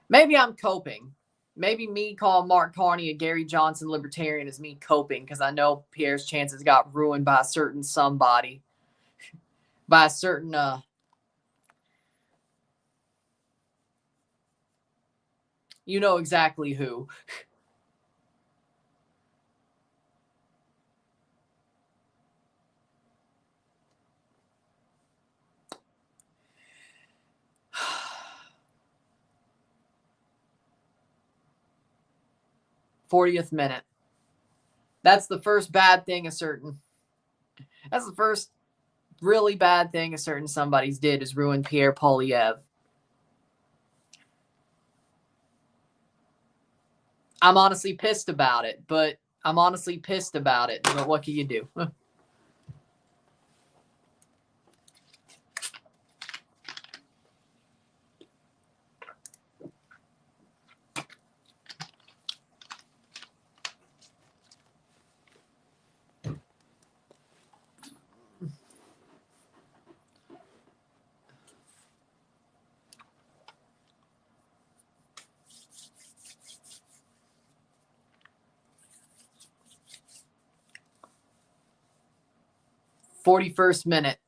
Maybe I'm coping. Maybe me calling Mark Carney a Gary Johnson libertarian is me coping because I know Pierre's chances got ruined by a certain somebody. By a certain you know exactly who. '40th minute. That's the first bad thing that's the first really bad thing a certain somebody's did is ruin Pierre Poilievre. I'm honestly pissed about it, but what can you do? 41st minute.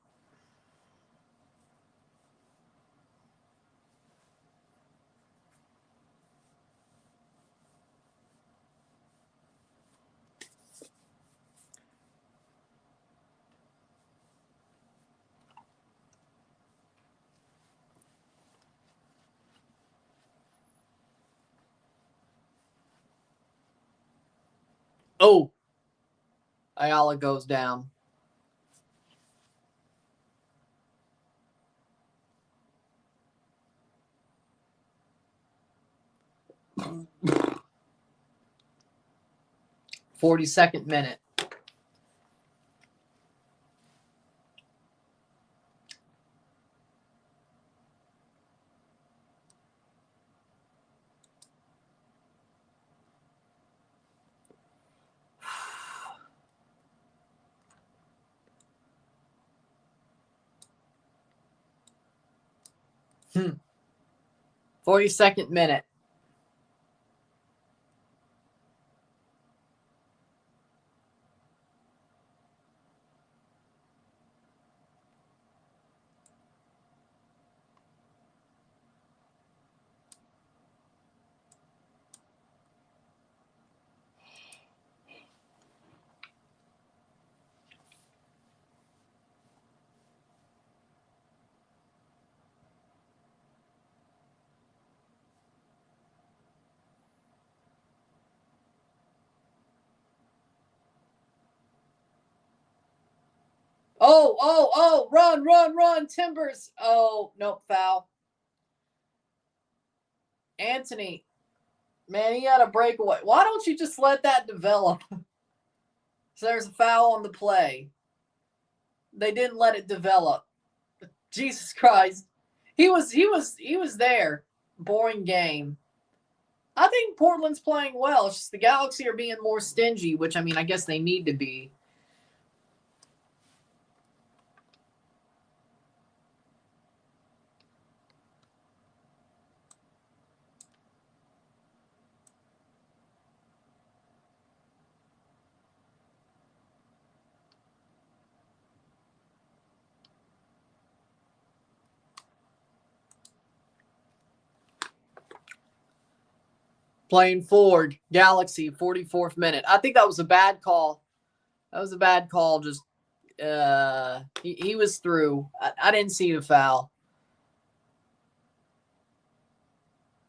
Oh, Ayala goes down. -- 42nd minute. Hmm. 42nd minute. Oh, run, Timbers. Oh, nope, foul. Anthony, man, he had a breakaway. Why don't you just let that develop? So there's a foul on the play. They didn't let it develop. Jesus Christ. He was there. Boring game. I think Portland's playing well. It's just the Galaxy are being more stingy, which, I mean, I guess they need to be. Playing forward, Galaxy, 44th minute. I think that was a bad call. That was a bad call. Just he was through. I didn't see the foul.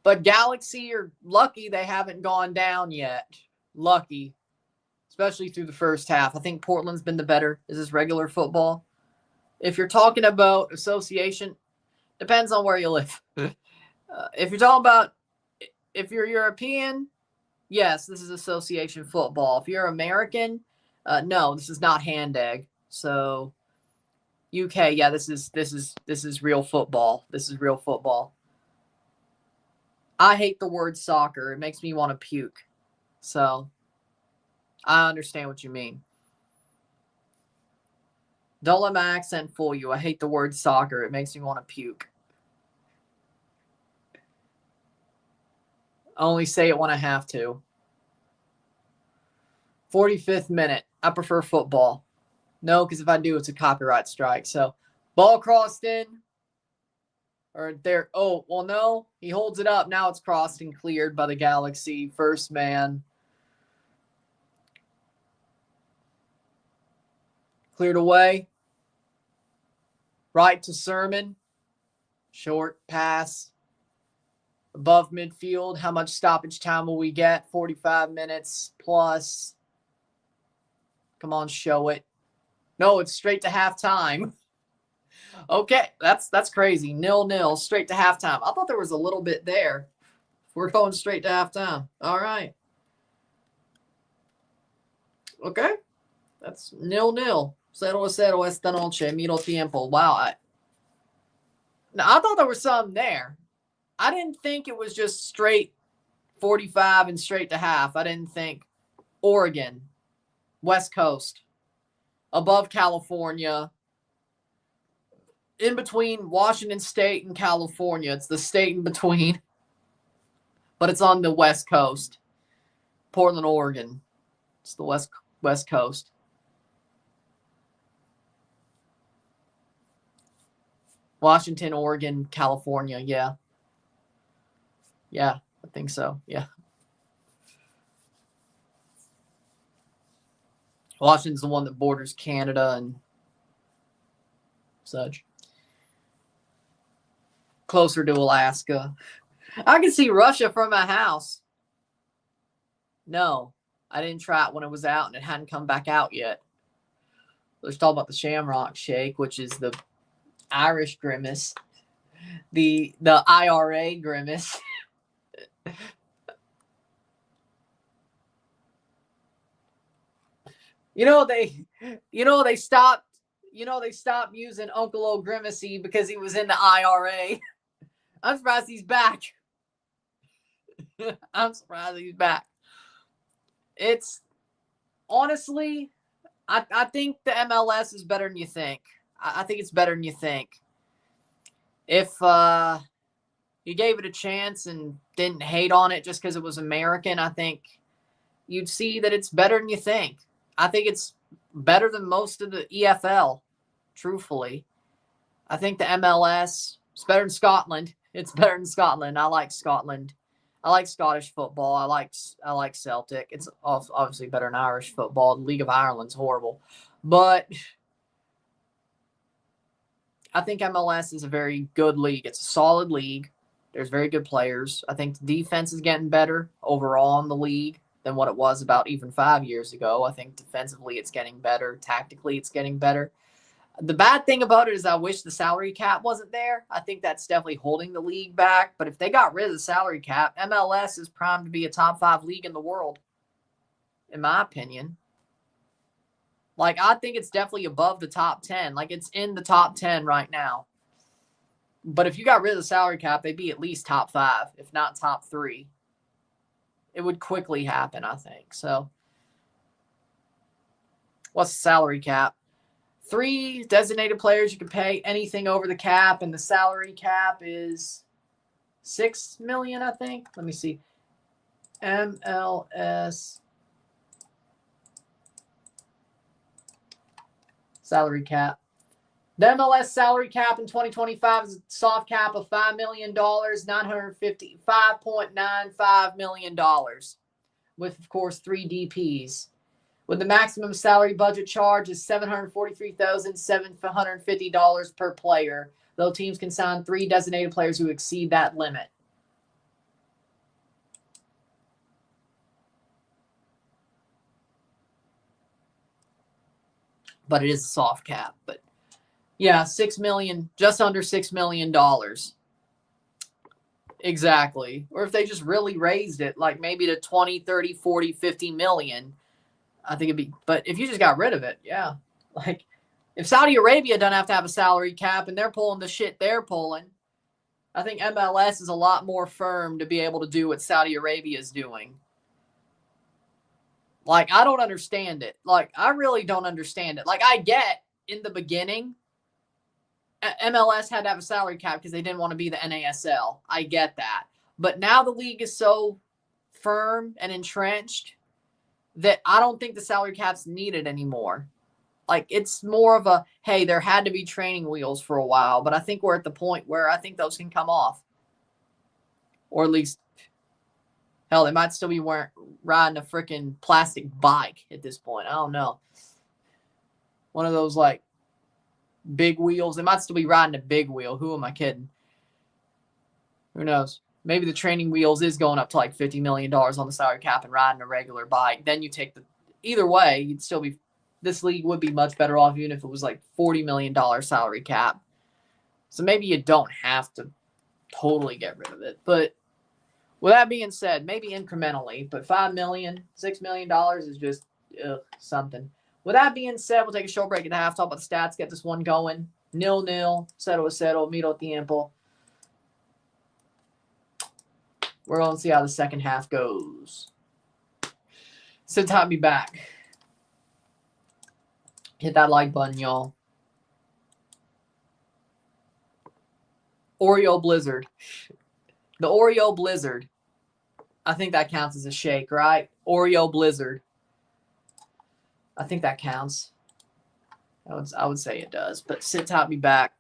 But Galaxy are lucky they haven't gone down yet. Lucky. Especially through the first half. I think Portland's been the better. Is this regular football? If you're talking about association, depends on where you live. If you're talking about, if you're European, yes, this is association football. If you're American, no, this is not hand egg. So UK, yeah, this is real football. This is real football. I hate the word soccer. It makes me want to puke. So I understand what you mean. Don't let my accent fool you. I hate the word soccer. It makes me want to puke. I only say it when I have to. 45th minute. I prefer football. No, because if I do, it's a copyright strike. So ball crossed in. Or there. Oh, well, no. He holds it up. Now it's crossed and cleared by the Galaxy. First man. Cleared away. Right to Sermon. Short pass. Above midfield. How much stoppage time will we get? 45 minutes plus. Come on, show it. No, it's straight to halftime. Okay, that's crazy. 0-0, straight to halftime. I thought there was a little bit there. We're going straight to halftime. All right. Okay. That's 0-0. 0-0 esta noche, miro tiempo. Wow. I thought there was some there. I didn't think it was just straight 45 and straight to half. I didn't think Oregon, West Coast, above California, in between Washington State and California. It's the state in between, but it's on the West Coast. Portland, Oregon. It's the West Coast. Washington, Oregon, California. Yeah. Yeah, I think so. Yeah. Washington's the one that borders Canada and such. Closer to Alaska. I can see Russia from my house. No, I didn't try it when it was out and it hadn't come back out yet. Let's talk about the Shamrock Shake, which is the Irish grimace, the IRA grimace. They stopped using Uncle O Grimacy because he was in the IRA. I'm surprised he's back. I'm surprised he's back. It's honestly, I think the MLS is better than you think. I think it's better than you think. If you gave it a chance and didn't hate on it just because it was American, I think you'd see that it's better than you think. I think it's better than most of the EFL, truthfully. I think the MLS is better than Scotland. It's better than Scotland. I like Scotland. I like Scottish football. I like Celtic. It's obviously better than Irish football. The League of Ireland's horrible. But I think MLS is a very good league. It's a solid league. There's very good players. I think the defense is getting better overall in the league than what it was about even 5 years ago. I think defensively it's getting better. Tactically it's getting better. The bad thing about it is I wish the salary cap wasn't there. I think that's definitely holding the league back. But if they got rid of the salary cap, MLS is primed to be a top 5 league in the world, in my opinion. Like, I think it's definitely above the top 10. Like, it's in the top 10 right now. But if you got rid of the salary cap, they'd be at least top 5, if not top 3. It would quickly happen, I think. So, what's the salary cap? 3 designated players you can pay anything over the cap, and the salary cap is $6 million, I think. Let me see. MLS salary cap. The MLS salary cap in 2025 is a soft cap of $5 million, $5.95 million, with, of course, 3 DPs. With the maximum salary budget charge is $743,750 per player, though teams can sign 3 designated players who exceed that limit. But it is a soft cap. But yeah, $6 million, just under $6 million. Exactly. Or if they just really raised it, like maybe to 20, 30, 40, 50 million, I think it'd be, but if you just got rid of it, yeah. Like, if Saudi Arabia doesn't have to have a salary cap and they're pulling the shit they're pulling, I think MLS is a lot more firm to be able to do what Saudi Arabia is doing. Like, I don't understand it. Like, I really don't understand it. Like, I get in the beginning, MLS had to have a salary cap because they didn't want to be the NASL. I get that. But now the league is so firm and entrenched that I don't think the salary cap's needed anymore. Like, it's more of a, hey, there had to be training wheels for a while, but I think we're at the point where I think those can come off. Or at least, hell, they might still be riding a freaking plastic bike at this point. I don't know. One of those, like, big wheels. They might still be riding a big wheel. Who am I kidding? Who knows? Maybe the training wheels is going up to like $50 million on the salary cap and riding a regular bike. Then you take either way, you'd still be, this league would be much better off even if it was like $40 million salary cap. So maybe you don't have to totally get rid of it. But with that being said, maybe incrementally, but $5 million, $6 million is just something. With that being said, we'll take a short break at half, talk about the stats, get this one going. 0-0, settle, miro tiempo. We're going to see how the second half goes. So time to be back. Hit that like button, y'all. Oreo Blizzard. The Oreo Blizzard. I think that counts as a shake, right? Oreo Blizzard. I think that counts. I would say it does. But sit tight, be back.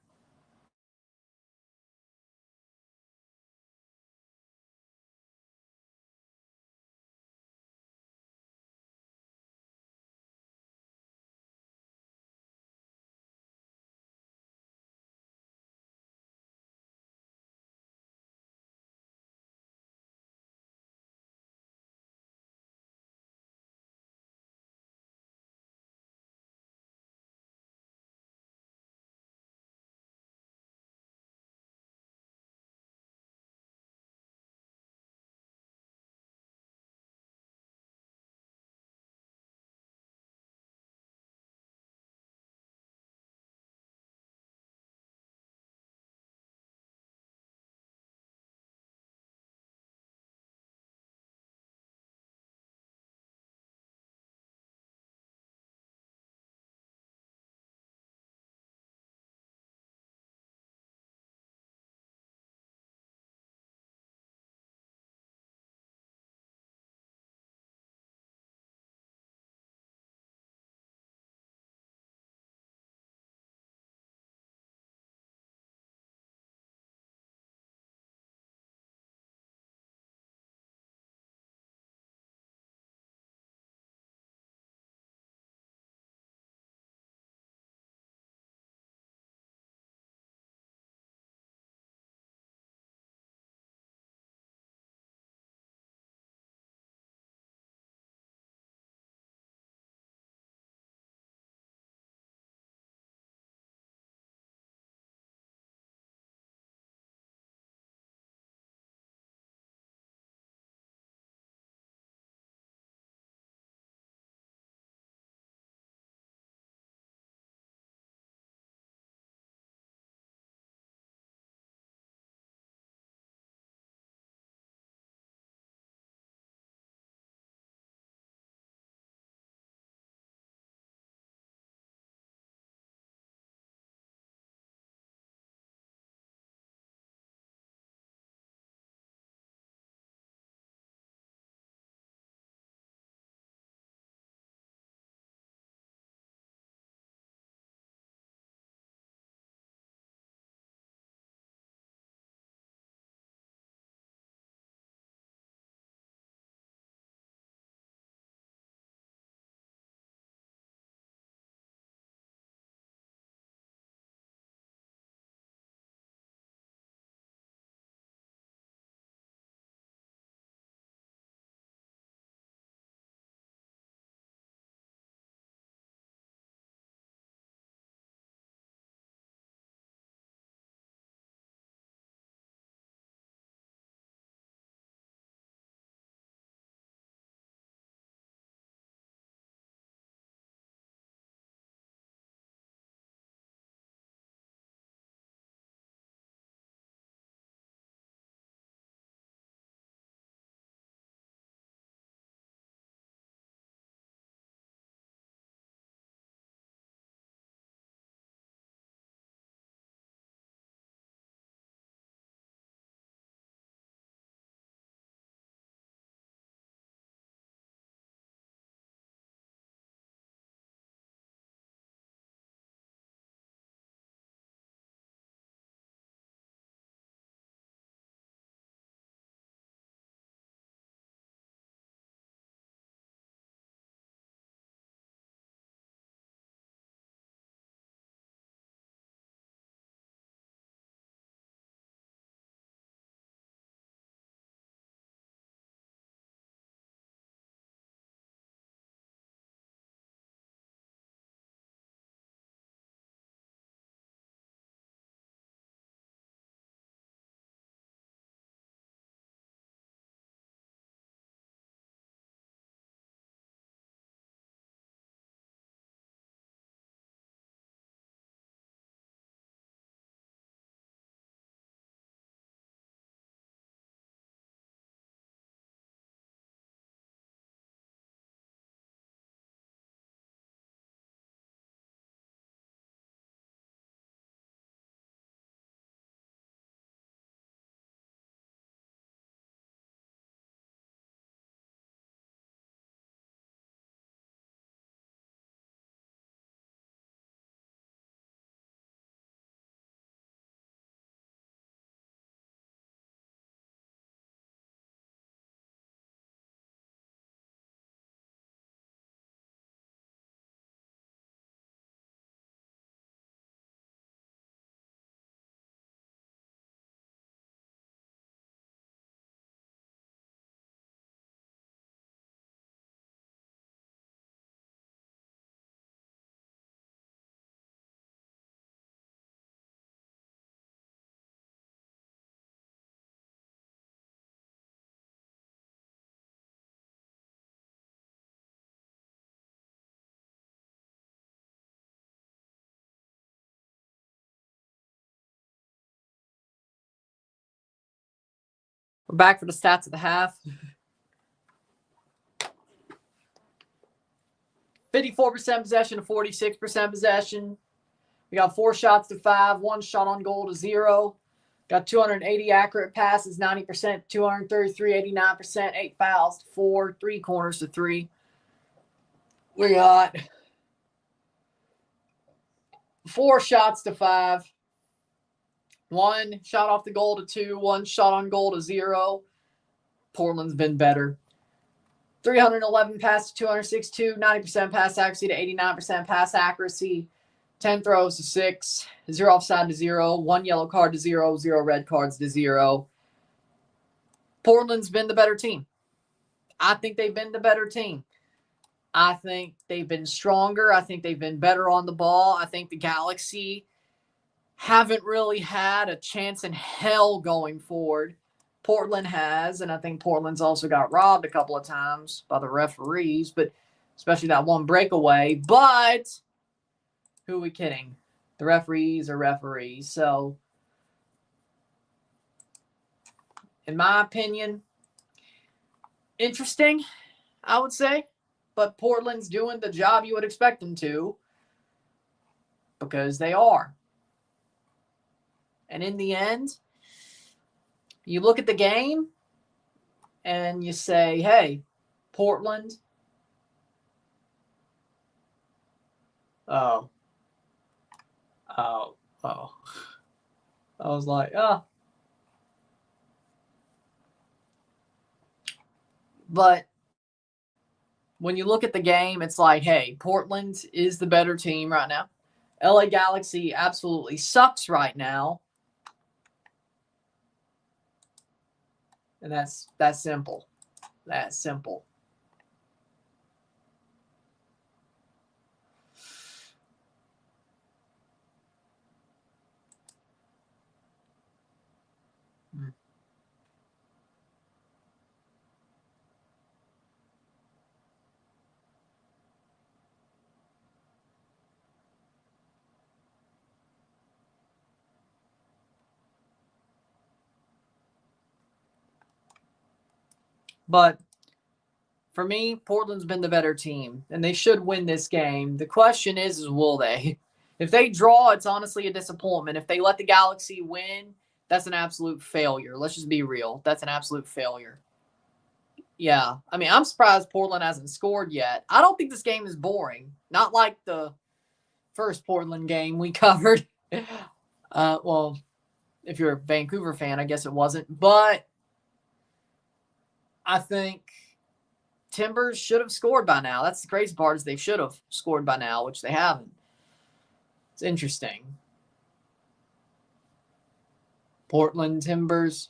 We're back for the stats of the half. 54% possession to 46% possession. We got 4 shots to 5, 1 shot on goal to 0. Got 280 accurate passes, 90%, 233, 89%, 8 fouls to 4, 3 corners to 3. We got 4 shots to 5, 1 shot off the goal to 2, 1 shot on goal to 0. Portland's been better. 311 passes to 262, 90% pass accuracy to 89% pass accuracy, 10 throws to 6, 0 offside to 0, 1 yellow card to 0, 0 red cards to 0. Portland's been the better team. I think they've been the better team. I think they've been stronger. I think they've been better on the ball. I think the Galaxy haven't really had a chance in hell going forward. Portland has, and I think Portland's also got robbed a couple of times by the referees, but especially that one breakaway. But who are we kidding? The referees are referees. So, in my opinion, interesting, I would say. But Portland's doing the job you would expect them to because they are. And in the end, you look at the game and you say, hey, Portland. Oh. I was like, oh. But when you look at the game, it's like, hey, Portland is the better team right now. LA Galaxy absolutely sucks right now. And that's simple. That's simple. But for me, Portland's been the better team, and they should win this game. The question is will they? If they draw, it's honestly a disappointment. If they let the Galaxy win, that's an absolute failure. Let's just be real. That's an absolute failure. Yeah. I mean, I'm surprised Portland hasn't scored yet. I don't think this game is boring. Not like the first Portland game we covered. Well, if you're a Vancouver fan, I guess it wasn't. But I think Timbers should have scored by now. That's the crazy part is they should have scored by now, which they haven't. It's interesting. Portland Timbers.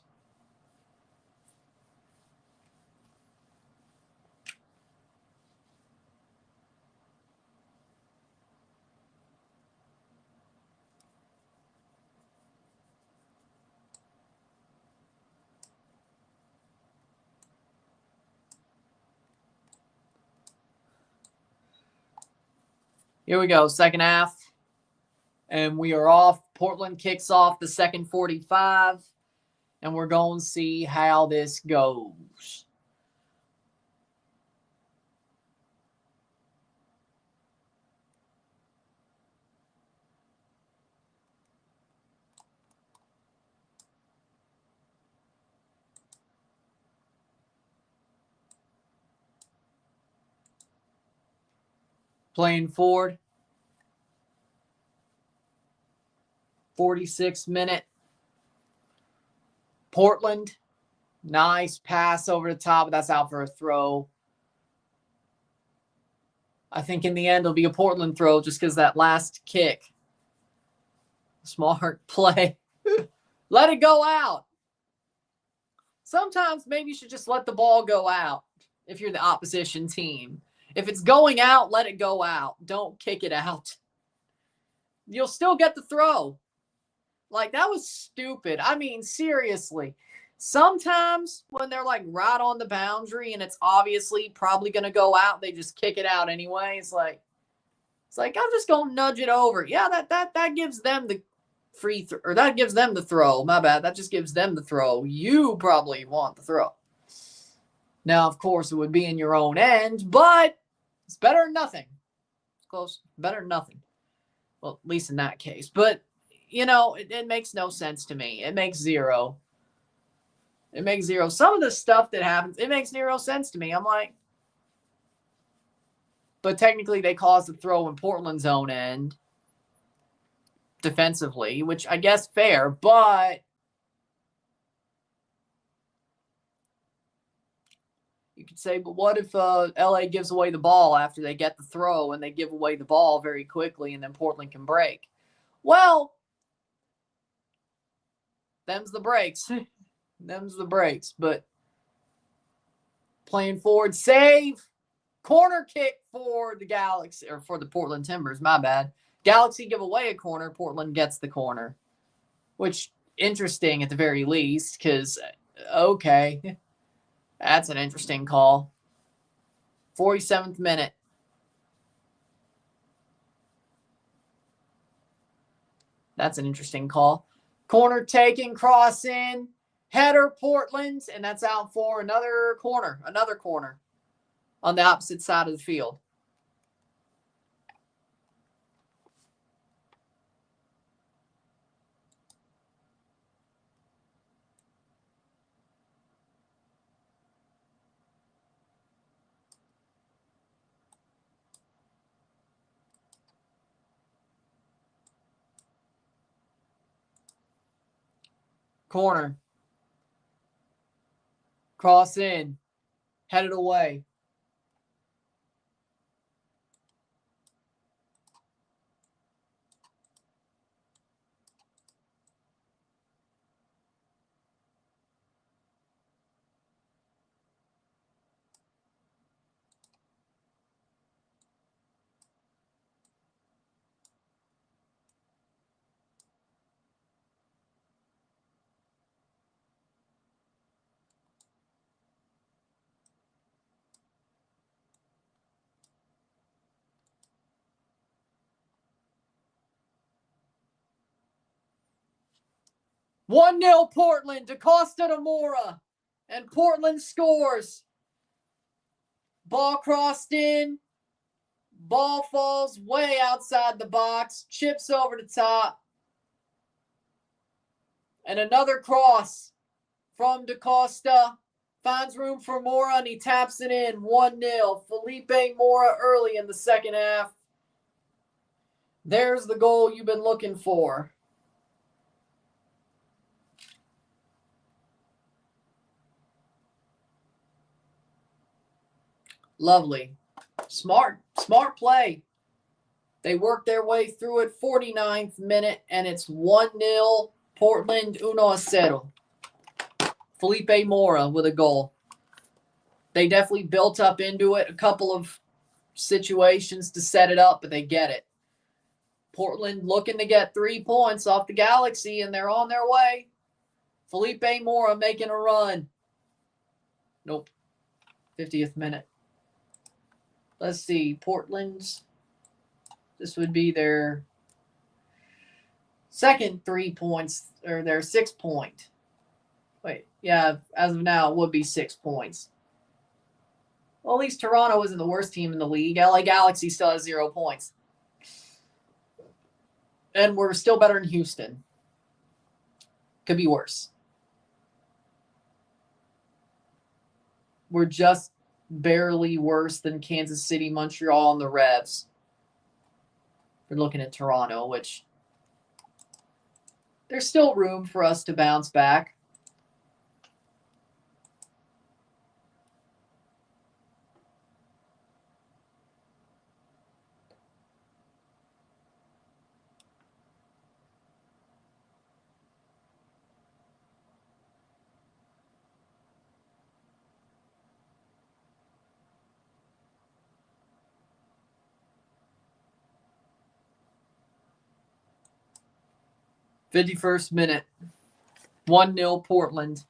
Here we go, second half. And we are off. Portland kicks off the second 45. And we're going to see how this goes. Playing forward. 46 minute. Portland. Nice pass over the top, but that's out for a throw. I think in the end it'll be a Portland throw just because that last kick. Smart play. Let it go out. Sometimes maybe you should just let the ball go out if you're the opposition team. If it's going out, let it go out. Don't kick it out. You'll still get the throw. Like, that was stupid. I mean, seriously. Sometimes when they're, like, right on the boundary and it's obviously probably going to go out, they just kick it out anyway. It's like I'm just going to nudge it over. Yeah, that gives them the or that gives them the throw. My bad. That just gives them the throw. You probably want the throw. Now, of course, it would be in your own end, but it's better than nothing. Close. Better than nothing. Well, at least in that case. But, you know, it makes no sense to me. It makes zero. It makes zero. Some of the stuff that happens, it makes zero sense to me. I'm like, but technically they caused the throw in Portland's own end defensively, which I guess fair, but you could say, but what if LA gives away the ball after they get the throw and they give away the ball very quickly and then Portland can break? Well, them's the breaks. Them's the breaks. But playing forward, save, corner kick for the Galaxy, or for the Portland Timbers, my bad. Galaxy give away a corner, Portland gets the corner, which interesting at the very least, because, okay, that's an interesting call. 47th minute. That's an interesting call. Corner taken, cross in, header Portland, and that's out for another corner on the opposite side of the field. Corner. Cross in. Headed away. One 0 Portland. DaCosta to Mora. And Portland scores. Ball crossed in. Ball falls way outside the box. Chips over the top. And another cross from DaCosta. Finds room for Mora and he taps it in. 1-0. Felipe Mora early in the second half. There's the goal you've been looking for. Lovely. Smart play. They worked their way through it. 49th minute, and it's 1-0 Portland, 1-0. Felipe Mora with a goal. They definitely built up into it. A couple of situations to set it up, but they get it. Portland looking to get 3 points off the Galaxy, and they're on their way. Felipe Mora making a run. Nope. 50th minute. Let's see. Portland's. This would be their second 3 points, or their 6 point. Wait, yeah, as of now, it would be 6 points. Well, at least Toronto isn't the worst team in the league. LA Galaxy still has 0 points. And we're still better than Houston. Could be worse. We're just barely worse than Kansas City, Montreal, and the Revs. We're looking at Toronto, which there's still room for us to bounce back. '51st minute. 1-0 Portland.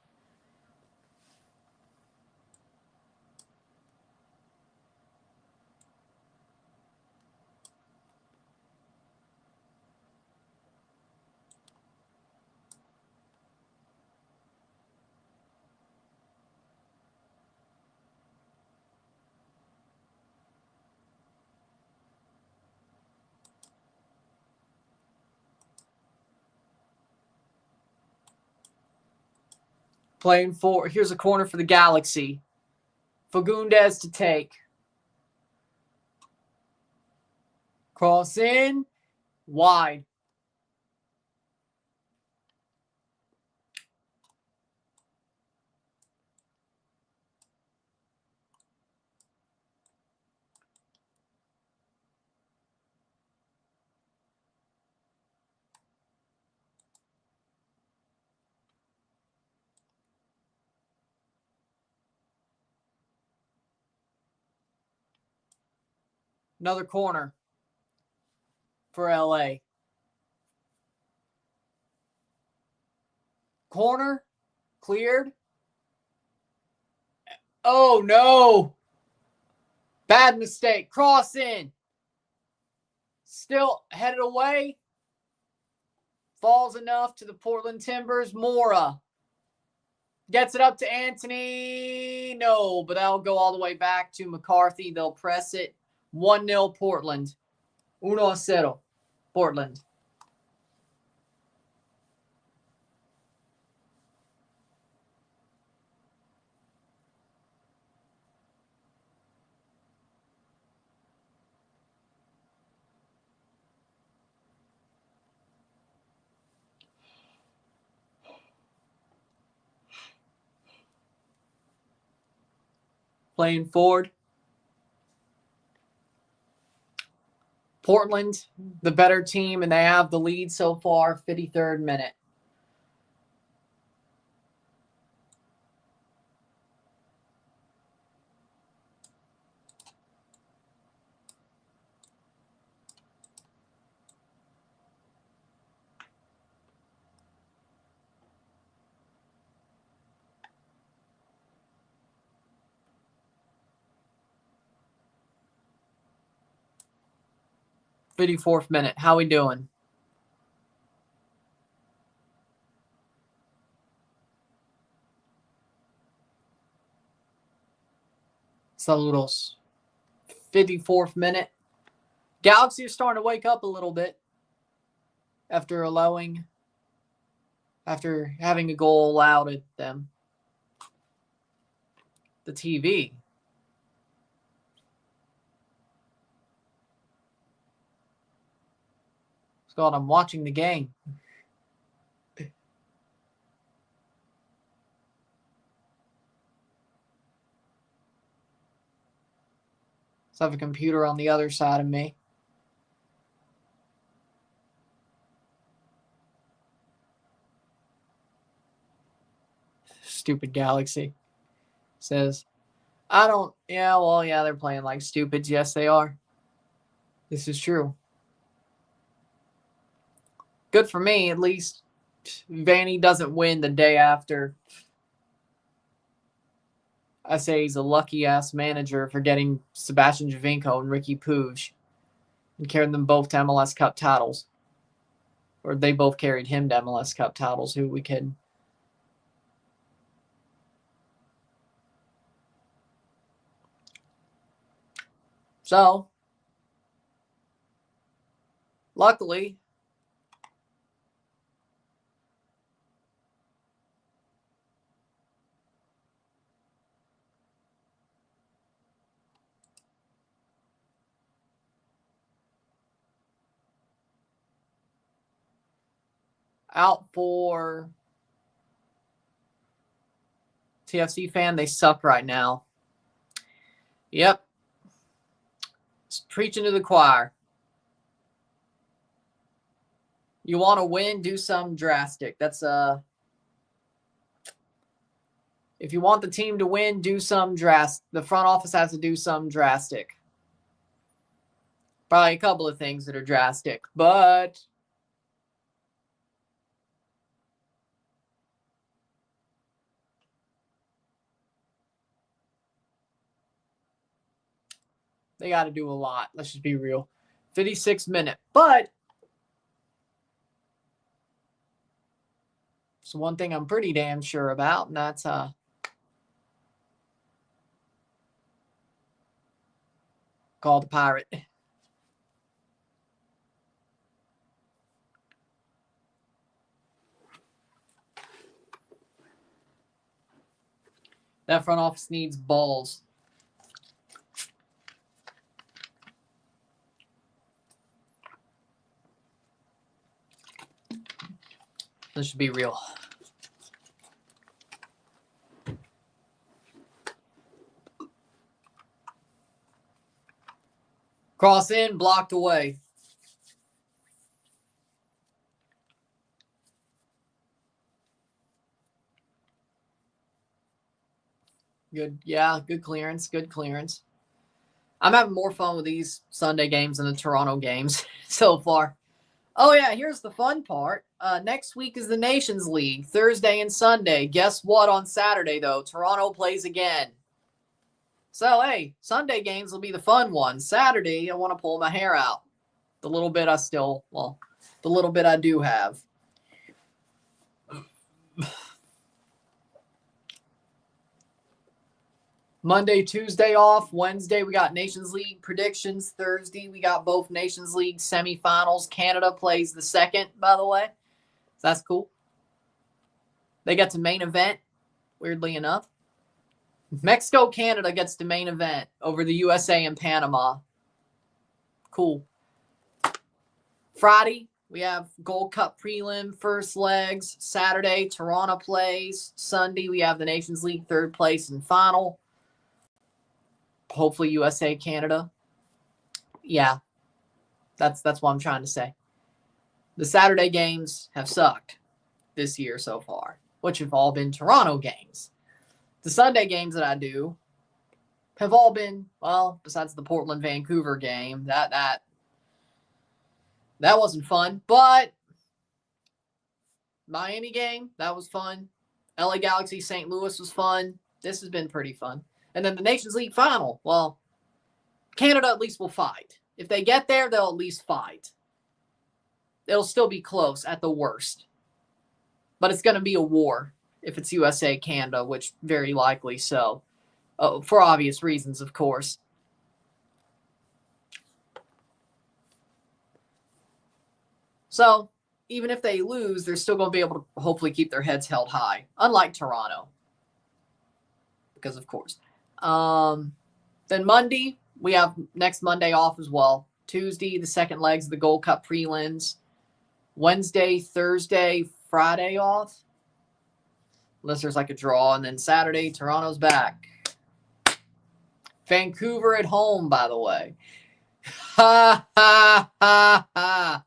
Playing for, here's a corner for the Galaxy. Fagundes to take. Cross in. Wide. Another corner for LA. Corner. Cleared. Oh, no. Bad mistake. Cross in. Still headed away. Falls enough to the Portland Timbers. Mora. Gets it up to Anthony. No, but that'll go all the way back to McCarthy. They'll press it. 1-0 Portland. 1-0 Portland. Playing forward. Portland, the better team, and they have the lead so far. 53rd minute. Fifty-fourth minute. How we doing? Saludos. 54th minute. Galaxy are starting to wake up a little bit after having a goal allowed at them. The TV. It's called I'm watching the game. I have a computer on the other side of me. Stupid Galaxy. Says, they're playing like stupids. Yes, they are. This is true. Good for me, at least. Vanny doesn't win the day after. I say he's a lucky-ass manager for getting Sebastian Giovinco and Ricky Puig and carrying them both to MLS Cup titles. Or they both carried him to MLS Cup titles. Who we kidding? So, luckily, out for TFC fan, they suck right now. Yep. It's preaching to the choir. You want to win, do something drastic. That's if you want the team to win, do something drastic. The front office has to do something drastic. Probably a couple of things that are drastic, but they got to do a lot. Let's just be real. 56th minute. But it's one thing I'm pretty damn sure about, and that's called the Pirate. That front office needs balls. This should be real. Cross in, blocked away. Good, yeah, good clearance, good clearance. I'm having more fun with these Sunday games than the Toronto games so far. Oh, yeah, here's the fun part. Next week is the Nations League, Thursday and Sunday. Guess what on Saturday, though? Toronto plays again. So, hey, Sunday games will be the fun ones. Saturday, I want to pull my hair out. The little bit I do have. Monday, Tuesday off. Wednesday, we got Nations League predictions. Thursday, we got both Nations League semifinals. Canada plays the second, by the way. So that's cool. They get to main event, weirdly enough. Mexico, Canada gets to main event over the USA and Panama. Cool. Friday, we have Gold Cup prelim, first legs. Saturday, Toronto plays. Sunday, we have the Nations League third place and final. Hopefully USA, Canada. Yeah, that's what I'm trying to say. The Saturday games have sucked this year so far, which have all been Toronto games. The Sunday games that I do have all been, well, besides the Portland-Vancouver game, that wasn't fun. But Miami game, that was fun. LA Galaxy, St. Louis was fun. This has been pretty fun. And then the Nations League final. Well, Canada at least will fight. If they get there, they'll at least fight. It'll still be close at the worst. But it's going to be a war if it's USA, Canada, which very likely so. For obvious reasons, of course. So, even if they lose, they're still going to be able to hopefully keep their heads held high. Unlike Toronto. Because, of course. Then Monday, we have next Monday off as well. Tuesday, the second legs of the Gold Cup prelims. Wednesday, Thursday, Friday off. Unless there's like a draw. And then Saturday, Toronto's back. Vancouver at home, by the way. Ha, ha, ha, ha.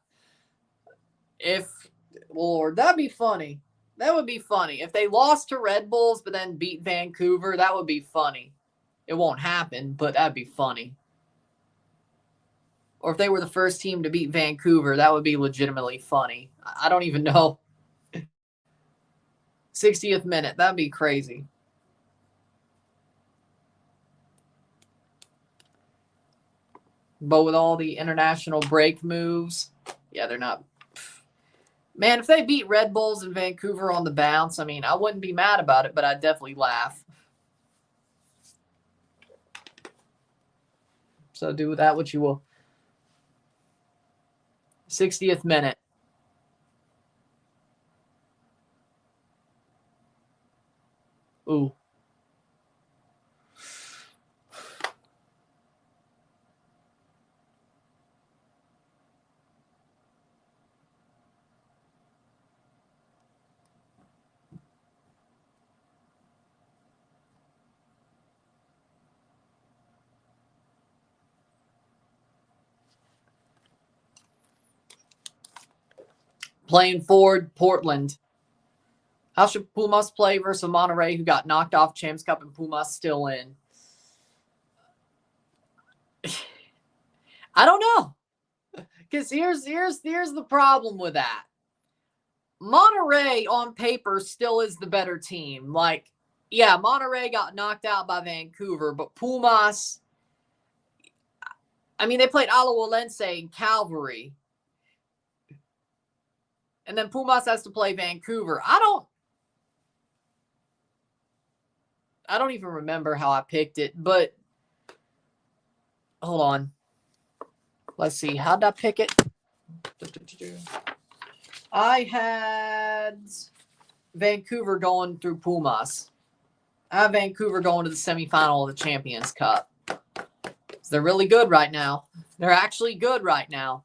Lord, that'd be funny. That would be funny. If they lost to Red Bulls but then beat Vancouver, that would be funny. It won't happen, but that'd be funny. Or if they were the first team to beat Vancouver, that would be legitimately funny. I don't even know. 60th minute. That'd be crazy. But with all the international break moves, yeah, they're not. Man, if they beat Red Bulls in Vancouver on the bounce, I mean, I wouldn't be mad about it, but I'd definitely laugh. So do with that what you will. 60th minute. Ooh. Playing forward, Portland. How should Pumas play versus Monterrey, who got knocked off Champs Cup and Pumas still in? I don't know. Because here's the problem with that. Monterrey, on paper, still is the better team. Like, yeah, Monterrey got knocked out by Vancouver, but Pumas, I mean, they played Alajuelense and Calvary. And then Pumas has to play Vancouver. I don't even remember how I picked it, but hold on. Let's see. How did I pick it? I had Vancouver going through Pumas I have Vancouver going to the semifinal of the Champions Cup. They're really good right now. They're actually good right now.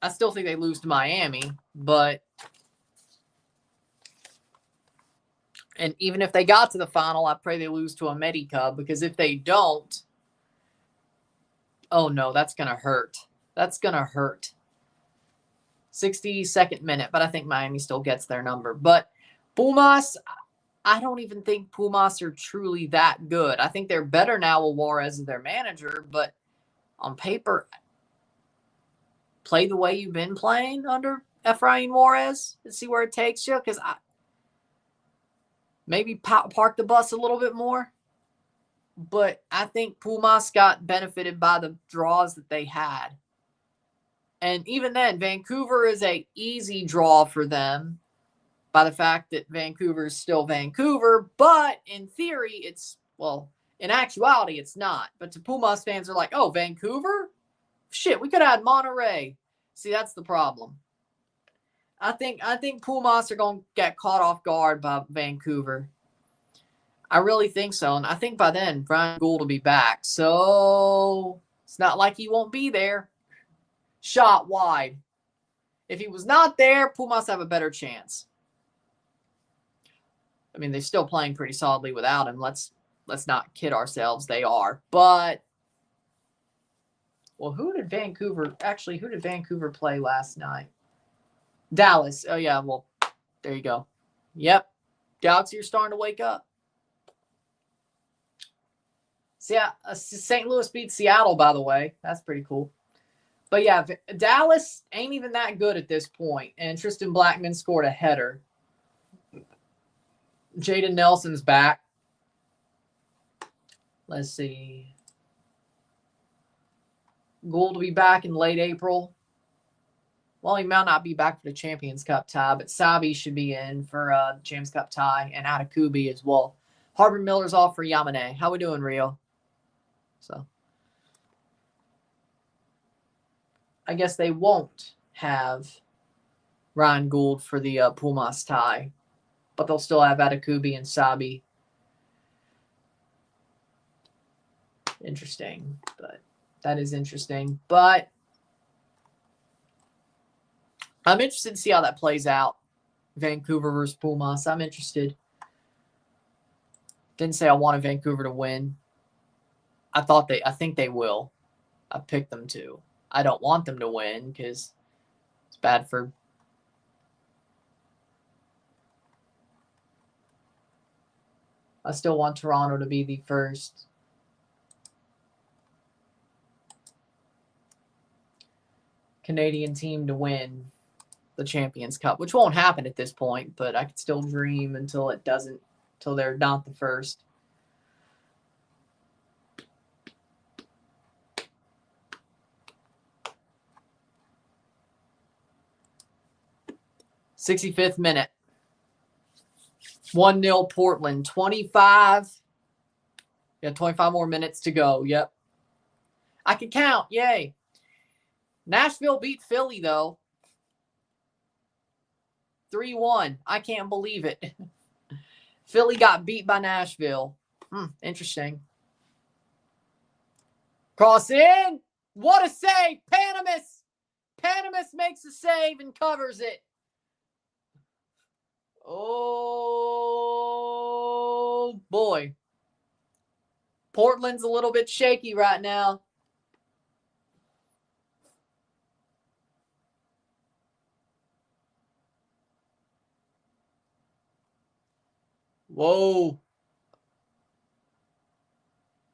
I still think they lose to Miami, but and even if they got to the final, I pray they lose to a Medicub, because if they don't, oh no, that's going to hurt. That's going to hurt. 62nd minute, but I think Miami still gets their number. But Pumas, I don't even think Pumas are truly that good. I think they're better now with Juarez as their manager, but on paper, play the way you've been playing under Efrain Juarez and see where it takes you, because maybe park the bus a little bit more. But I think Pumas got benefited by the draws that they had. And even then, Vancouver is a easy draw for them by the fact that Vancouver is still Vancouver. But in theory, it's, well, in actuality, it's not. But to Pumas fans are like, oh, Vancouver? Shit, we could have had Monterey. See, that's the problem. I think Pumas are going to get caught off guard by Vancouver. I really think so. And I think by then, Brian Gould will be back. So it's not like he won't be there. Shot wide. If he was not there, Pumas have a better chance. I mean, they're still playing pretty solidly without him. Let's not kid ourselves. They are. But, well, who did Vancouver play last night? Dallas. Oh, yeah, well, there you go. Yep. Galaxy are starting to wake up. Yeah, St. Louis beat Seattle, by the way. That's pretty cool. But, yeah, Dallas ain't even that good at this point. And Tristan Blackman scored a header. Jaden Nelson's back. Let's see. Gould will be back in late April. Well, he might not be back for the Champions Cup tie, but Sabi should be in for the Champions Cup tie, and Atakubi as well. Harvard Miller's off for Yamane. How we doing, Rio? So, I guess they won't have Ryan Gould for the Pumas tie, but they'll still have Atakubi and Sabi. Interesting, but that is interesting. But I'm interested to see how that plays out. Vancouver versus Pumas. I'm interested. Didn't say I wanted Vancouver to win. I think they will. I picked them to. I don't want them to win because it's bad for. I still want Toronto to be the first. Canadian team to win the Champions Cup, which won't happen at this point, but I could still dream until it doesn't, until they're not the first. '65th minute. 1-0 Portland. 25. Yeah, 25 more minutes to go. Yep. I can count. Yay. Nashville beat Philly, though. 3-1. I can't believe it. Philly got beat by Nashville. Interesting. Cross in. What a save. Panamis. Panamis makes a save and covers it. Oh, boy. Portland's a little bit shaky right now. Whoa.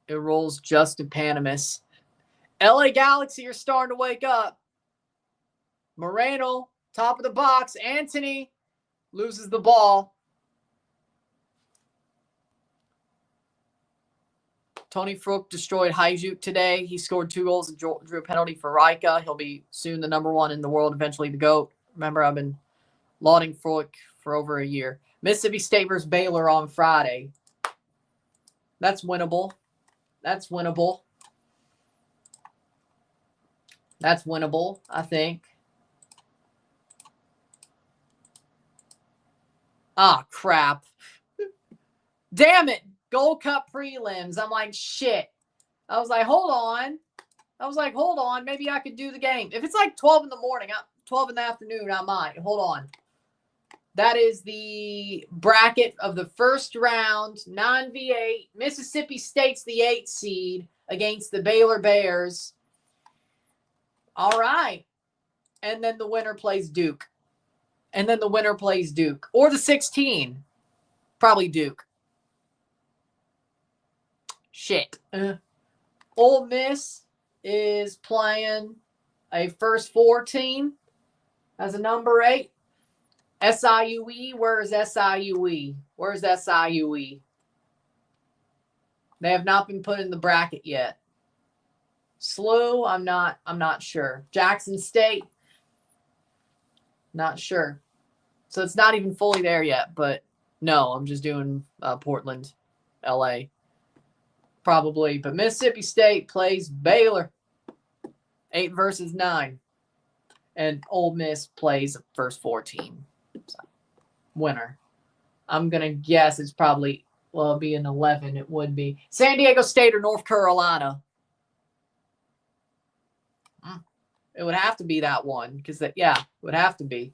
It rolls just to Panamis. LA Galaxy are starting to wake up. Moreno, top of the box. Anthony loses the ball. Tony Frook destroyed Hajduk today. He scored 2 goals and drew a penalty for Rica. He'll be soon the #1 in the world, eventually the GOAT. Remember, I've been lauding Frook for over a year. Mississippi State versus Baylor on Friday. That's winnable. That's winnable. That's winnable, I think. Ah, crap. Damn it. Gold Cup prelims. I'm like, shit. I was like, hold on. Maybe I could do the game. If it's like 12 in the morning, 12 in the afternoon, I might. Hold on. That is the bracket of the first round, 9v8. Mississippi State's the 8th seed against the Baylor Bears. All right. And then the winner plays Duke. Or the 16. Probably Duke. Shit. Ole Miss is playing a first 4 team as a number 8. SIUE, where's SIUE? They have not been put in the bracket yet. SLU, I'm not sure. Jackson State, not sure. So it's not even fully there yet, but no, I'm just doing Portland, LA. Probably. But Mississippi State plays Baylor. 8 versus 9. And Ole Miss plays first 14. So, winner. I'm going to guess it's probably, well, it'll be an 11. It would be San Diego State or North Carolina. It would have to be that one because it would have to be.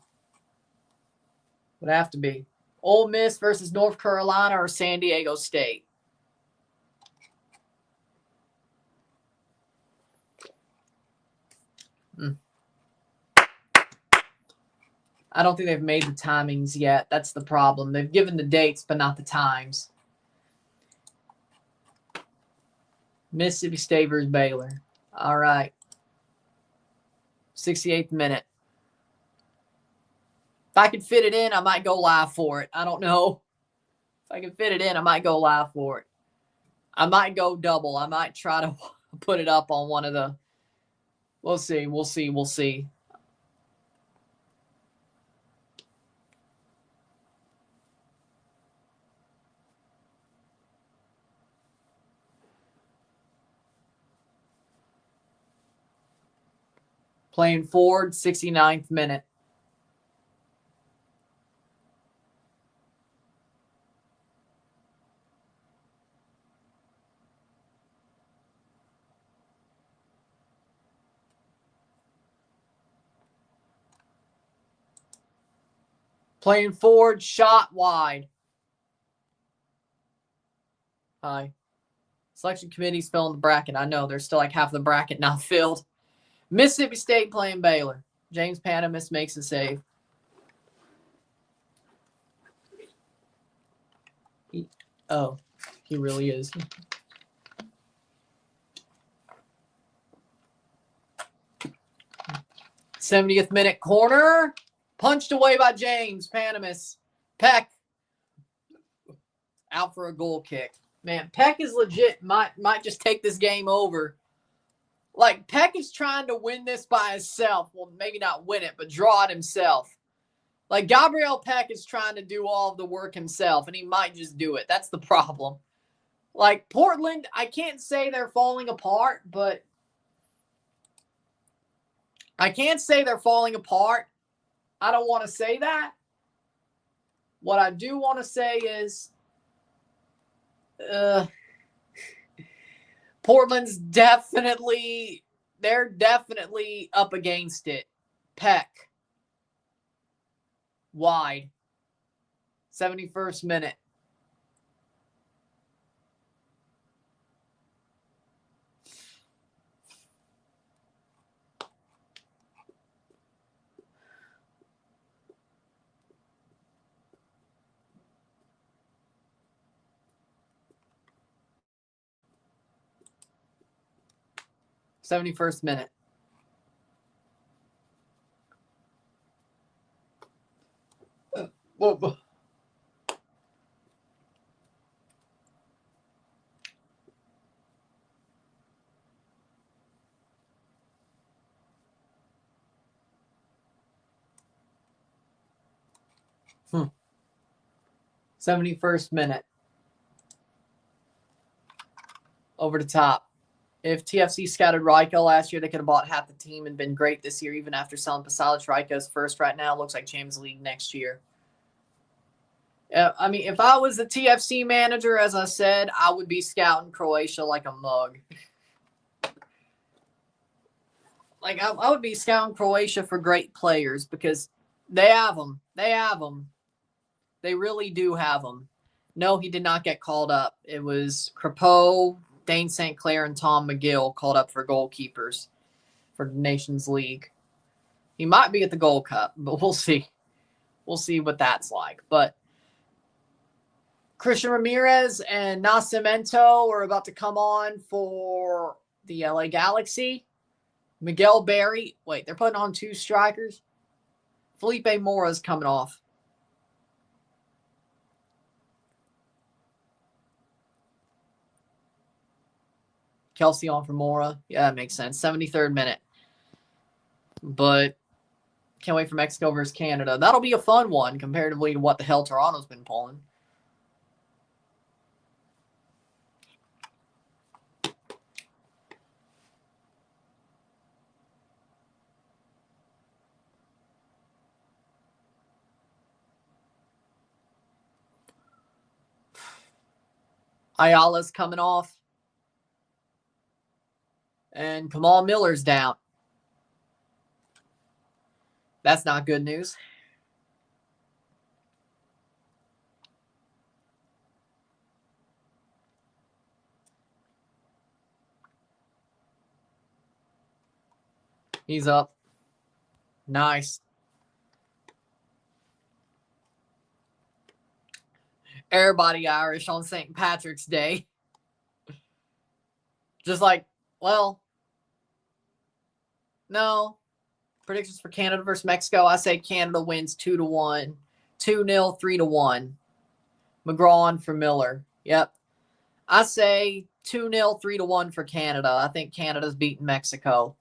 Ole Miss versus North Carolina or San Diego State. I don't think they've made the timings yet. That's the problem. They've given the dates, but not the times. Mississippi State versus Baylor. All right. 68th minute. If I could fit it in, I might go live for it. I don't know. If I can fit it in, I might go live for it. I might go double. I might try to put it up on one of the... We'll see. Playing forward, 69th minute. Playing forward, shot wide. Hi. Selection committee's filling the bracket. I know there's still like half the bracket not filled. Mississippi State playing Baylor. James Panamis makes a save. He really is. '70th minute corner. Punched away by James Panamis. Peck. Out for a goal kick. Man, Peck is legit. Might just take this game over. Like, Peck is trying to win this by himself. Well, maybe not win it, but draw it himself. Like, Gabriel Peck is trying to do all of the work himself, and he might just do it. That's the problem. Like, Portland, I can't say they're falling apart, but I can't say they're falling apart. I don't want to say that. What I do want to say is Portland's definitely up against it. Peck. Wide. 71st minute. '71st minute. Whoa. '71st minute. Over the top. If TFC scouted Ryko last year, they could have bought half the team and been great this year, even after selling Pasalic. Ryko's first right now. Looks like Champions League next year. I mean, if I was the TFC manager, as I said, I would be scouting Croatia like a mug. Like, I would be scouting Croatia for great players because they have them. They have them. They really do have them. No, he did not get called up. It was Crepeau, Dane St. Clair, and Tom McGill called up for goalkeepers for the Nations League. He might be at the Gold Cup, but we'll see. We'll see what that's like. But Christian Ramirez and Nascimento are about to come on for the LA Galaxy. Miguel Berry. Wait, they're putting on 2 strikers. Felipe Mora's coming off. Kelsey on for Mora. Yeah, that makes sense. 73rd minute. But can't wait for Mexico versus Canada. That'll be a fun one comparatively to what the hell Toronto's been pulling. Ayala's coming off. And Kamal Miller's down. That's not good news. He's up. Nice. Everybody Irish on St. Patrick's Day. Just like, well, no. Predictions for Canada versus Mexico. I say Canada wins 2-1. 2-0, 3-1. McGraw for Miller. Yep. I say 2-0, 3-1 for Canada. I think Canada's beating Mexico.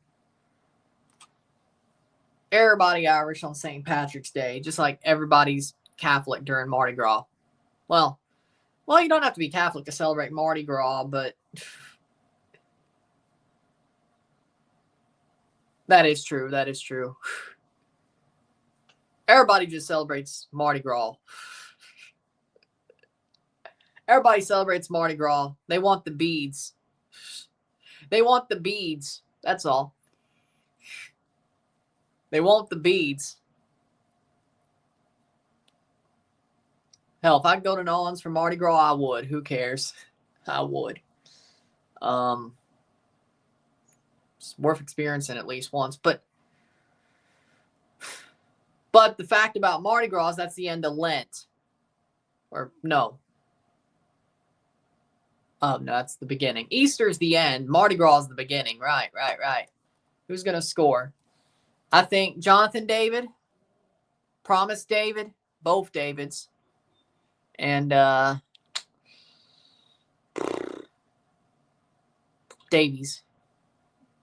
Everybody Irish on St. Patrick's Day, just like everybody's Catholic during Mardi Gras. Well, you don't have to be Catholic to celebrate Mardi Gras, but that is true. That is true. Everybody just celebrates Mardi Gras. Everybody celebrates Mardi Gras. They want the beads. They want the beads. That's all. They want the beads. Hell, if I could go to New Orleans for Mardi Gras, I would. Who cares? I would. It's worth experiencing at least once. But the fact about Mardi Gras is that's the end of Lent. Or no. Oh, no, that's the beginning. Easter's the end. Mardi Gras is the beginning. Right. Who's going to score? I think Jonathan David, Promise David, both Davids, and Davies.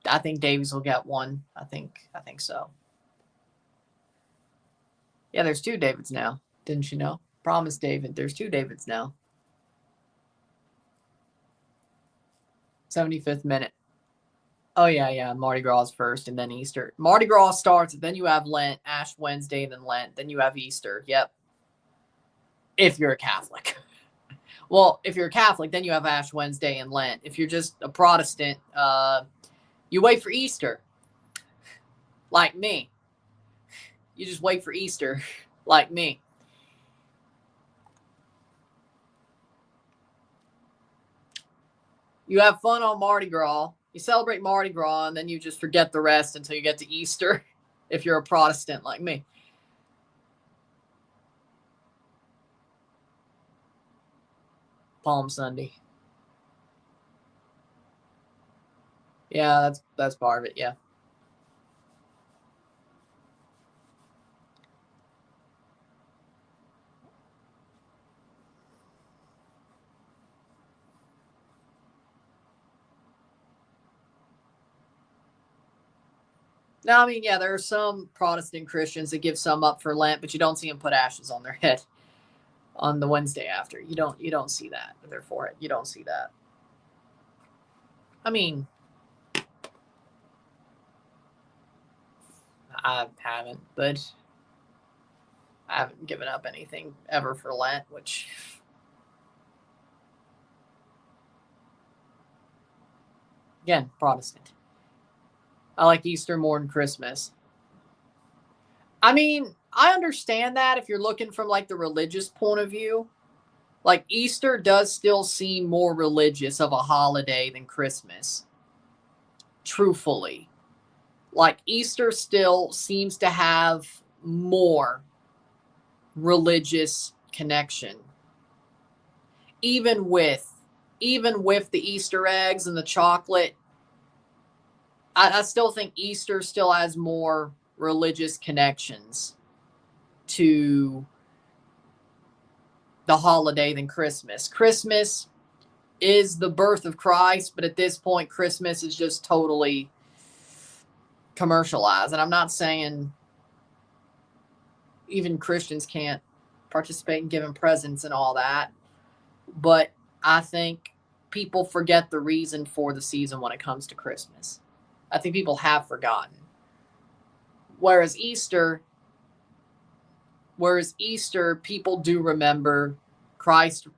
I think Davies will get one. I think so. Yeah, there's 2 Davids now. Didn't you know? Promise David. There's 2 Davids now. 75th minute. Oh, yeah. Mardi Gras first and then Easter. Mardi Gras starts, then you have Lent, Ash Wednesday, then Lent, then you have Easter. Yep. If you're a Catholic. Well, if you're a Catholic, then you have Ash Wednesday and Lent. If you're just a Protestant, you wait for Easter. Like me. You just wait for Easter. Like me. You have fun on Mardi Gras. You celebrate Mardi Gras, and then you just forget the rest until you get to Easter, if you're a Protestant like me. Palm Sunday. Yeah, that's part of it, yeah. Now, I mean, yeah, there are some Protestant Christians that give some up for Lent, but you don't see them put ashes on their head on the Wednesday after. You don't see that. They're for it. You don't see that. I mean, I haven't, but I haven't given up anything ever for Lent, which... Again, Protestant. I like Easter more than Christmas. I mean, I understand that if you're looking from like the religious point of view. Like Easter does still seem more religious of a holiday than Christmas. Truthfully. Like Easter still seems to have more religious connection. Even with the Easter eggs and the chocolate, I still think Easter still has more religious connections to the holiday than Christmas. Christmas is the birth of Christ, but at this point, Christmas is just totally commercialized. And I'm not saying even Christians can't participate in giving presents and all that, but I think people forget the reason for the season when it comes to Christmas. I think people have forgotten. Whereas Easter, people do remember Christ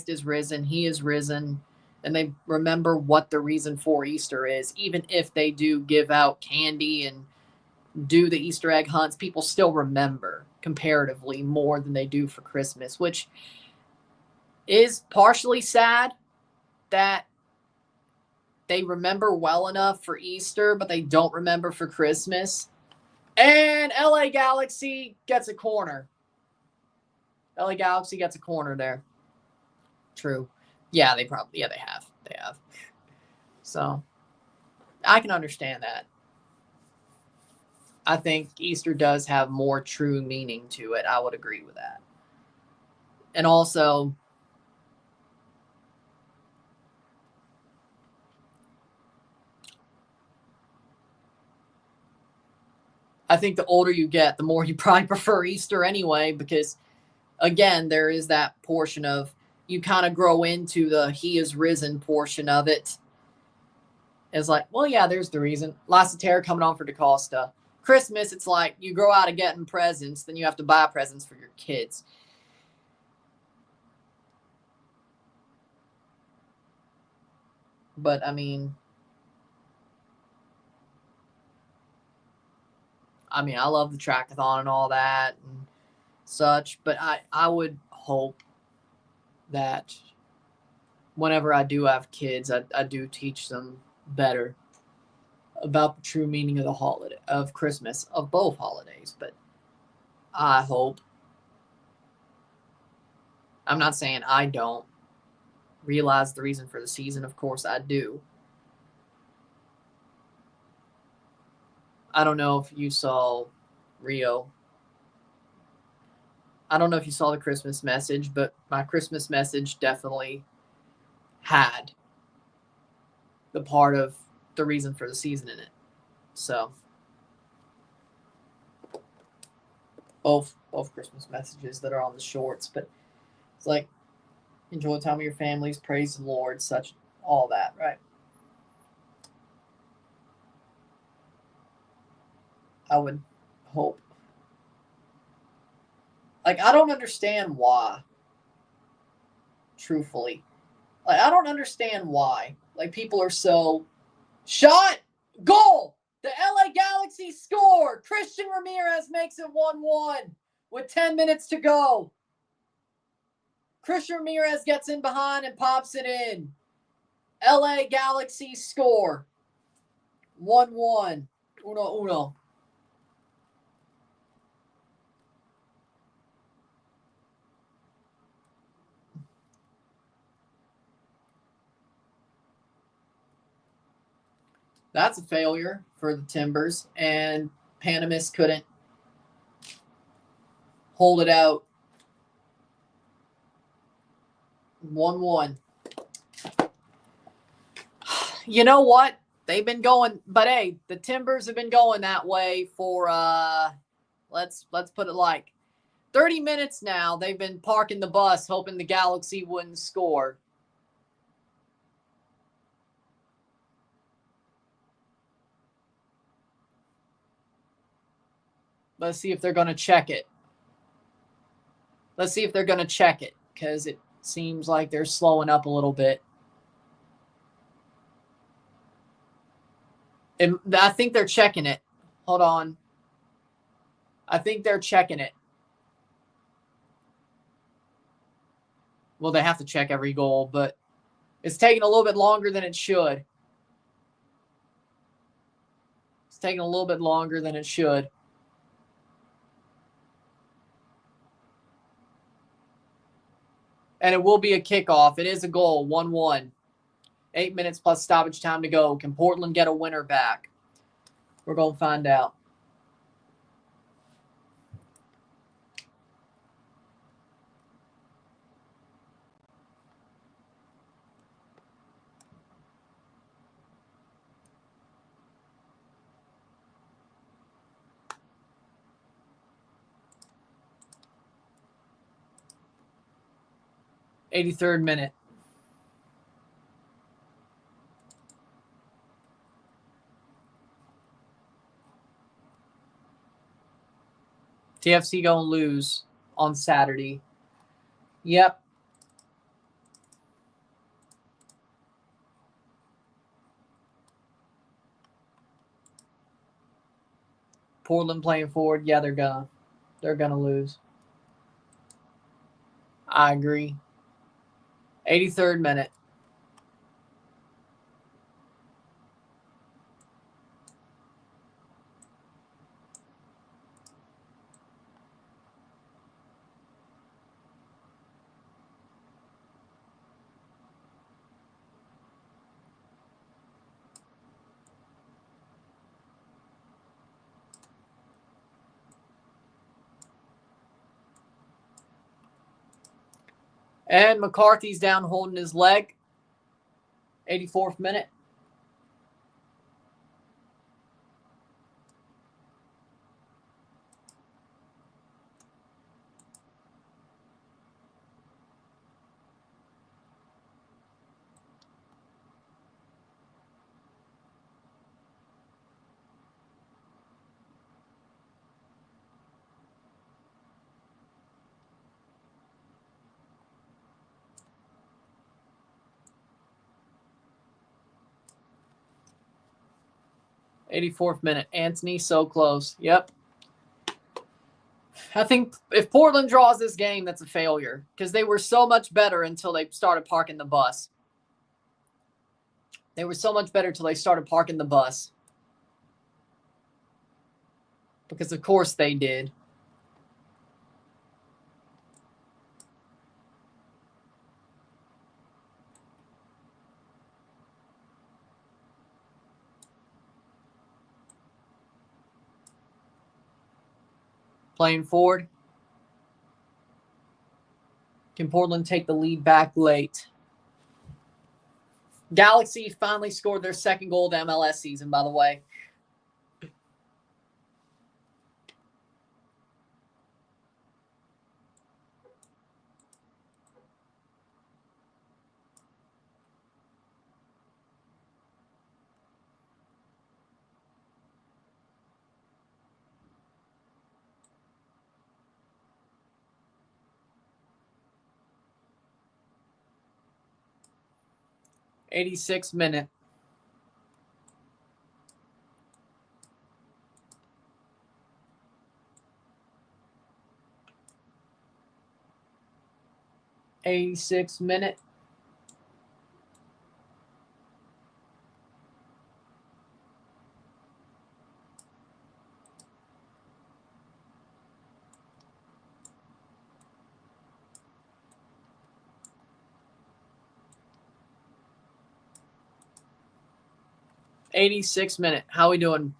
is risen, he is risen, and they remember what the reason for Easter is. Even if they do give out candy and do the Easter egg hunts, people still remember comparatively more than they do for Christmas, which is partially sad that they remember well enough for Easter, but they don't remember for Christmas. And LA Galaxy gets a corner. LA Galaxy gets a corner there. True. Yeah, they have. They have. So I can understand that. I think Easter does have more true meaning to it. I would agree with that. And also, I think the older you get, the more you probably prefer Easter anyway, because again, there is that portion of you kind of grow into the he is risen portion of it. It's like, well, yeah, there's the reason. Lots of terror coming on for DaCosta. Christmas, it's like you grow out of getting presents, then you have to buy presents for your kids. But I mean, I love the trackathon and all that and such, but I would hope that whenever I do have kids, I do teach them better about the true meaning of the holiday, of Christmas, of both holidays. But I hope, I'm not saying I don't realize the reason for the season. Of course I do. I don't know if you saw Rio. I don't know if you saw the Christmas message, but my Christmas message definitely had the part of the reason for the season in it. So both Christmas messages that are on the shorts, but it's like enjoy the time with your families, praise the Lord, such all that, right? I would hope. Like I don't understand why. Truthfully. Like I don't understand why. Like people are so shot goal. The LA Galaxy score. Christian Ramirez makes it 1-1 with 10 minutes to go. Christian Ramirez gets in behind and pops it in. LA Galaxy score. 1-1. Uno. That's a failure for the Timbers, and Panamis couldn't hold it out. 1-1. You know what? They've been going, but hey, the Timbers have been going that way for let's put it like 30 minutes now. They've been parking the bus hoping the Galaxy wouldn't score. Let's see if they're going to check it. Let's see if they're going to check it, because it seems like they're slowing up a little bit. And I think they're checking it. Hold on. I think they're checking it. Well, they have to check every goal, but it's taking a little bit longer than it should. It's taking a little bit longer than it should. And it will be a kickoff. It is a goal, 1-1. 8 minutes plus stoppage time to go. Can Portland get a winner back? We're going to find out. '83rd minute. TFC going to lose on Saturday. Yep. Portland playing forward. Yeah, they're gonna lose. I agree. 83rd minute. And McCarthy's down holding his leg. 84th minute. '84th minute. Anthony, so close. Yep. I think if Portland draws this game, that's a failure, because they were so much better until they started parking the bus. They were so much better until they started parking the bus. Because of course they did. Playing forward. Can Portland take the lead back late? Galaxy finally scored their second goal of the MLS season, by the way. '86th minute. '86th minute. '86th minute. How we doing?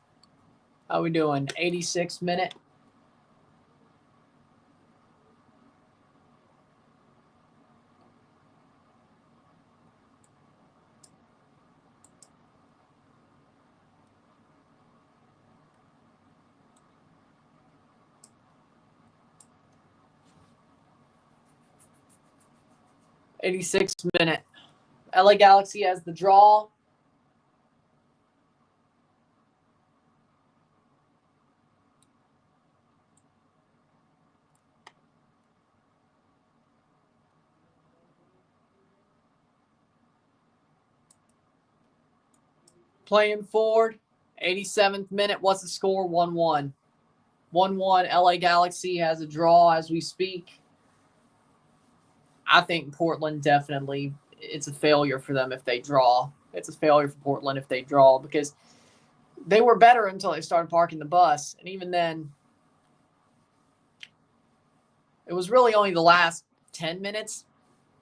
86th minute. '86th minute. LA Galaxy has the draw. Playing forward. 87th minute. What's the score? 1-1. 1-1. LA Galaxy has a draw as we speak. I think Portland definitely, it's a failure for them if they draw. It's a failure for Portland if they draw because they were better until they started parking the bus. And even then, it was really only the last 10 minutes,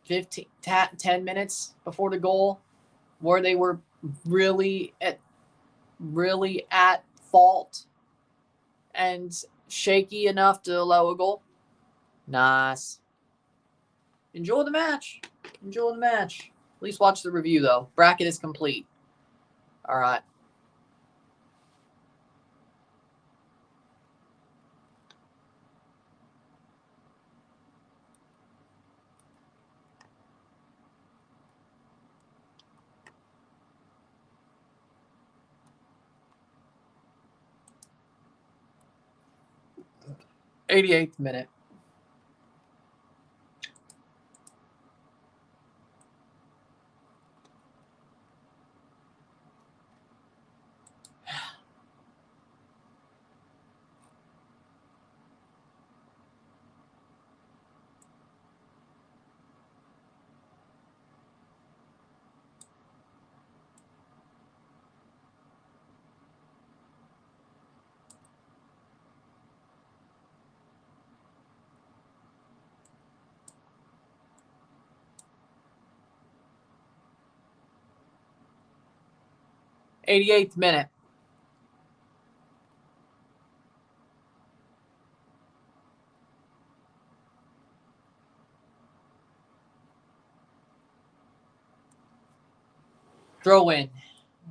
10 minutes before the goal where they were really at fault and shaky enough to allow a goal. Nice. Enjoy the match. Enjoy the match. At least watch the review, though. Bracket is complete. All right. '88th minute. '88th minute. Throw in.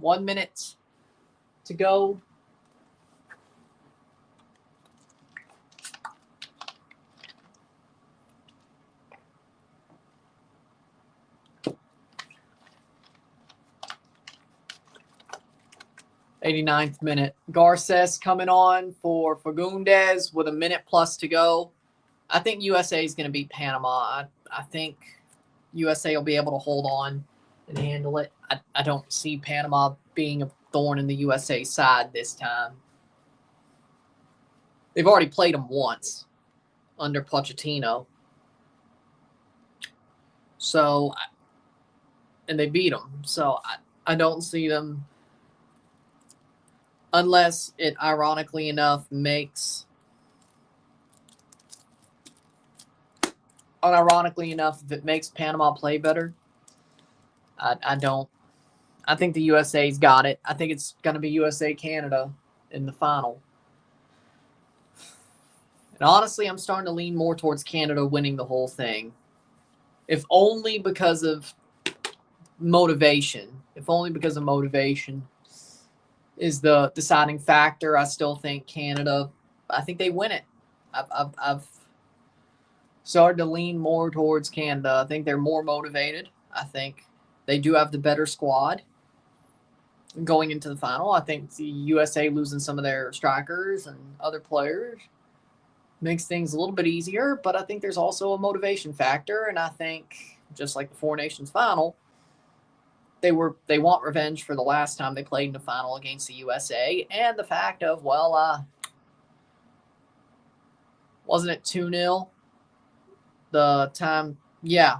1 minute to go. '89th minute. Garces coming on for Fagundes with a minute plus to go. I think USA is going to beat Panama. I think USA will be able to hold on and handle it. I don't see Panama being a thorn in the USA side this time. They've already played them once under Pochettino. So, and they beat them. So I don't see them, unless it ironically enough makes, if it makes Panama play better. I don't. I think the USA's got it. I think it's going to be USA-Canada in the final. And honestly, I'm starting to lean more towards Canada winning the whole thing. If only because of motivation. If only because of motivation is the deciding factor. I still think Canada, I think they win it. I've started to lean more towards Canada. I think they're more motivated. I think they do have the better squad going into the final. I think the USA losing some of their strikers and other players makes things a little bit easier, but I think there's also a motivation factor, and I think just like the Four Nations final, they want revenge for the last time they played in the final against the USA, and the fact of, wasn't it 2-0 the time? Yeah.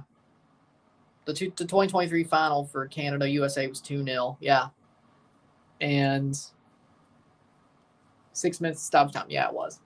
The 2023 final for Canada USA was 2-0. Yeah. And 6 minutes stop time. Yeah, it was.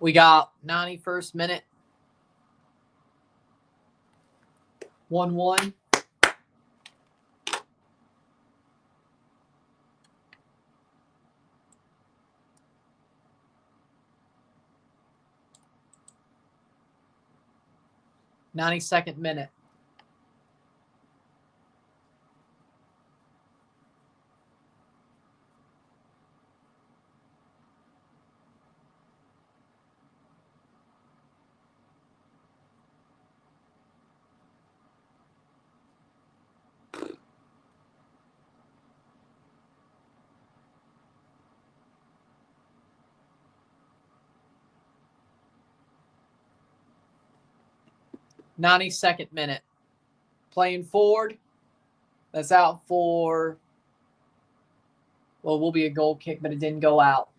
We got 91st minute. 1-1. '92nd minute. 92nd minute. Playing forward. That's out for, well, will be a goal kick, but it didn't go out.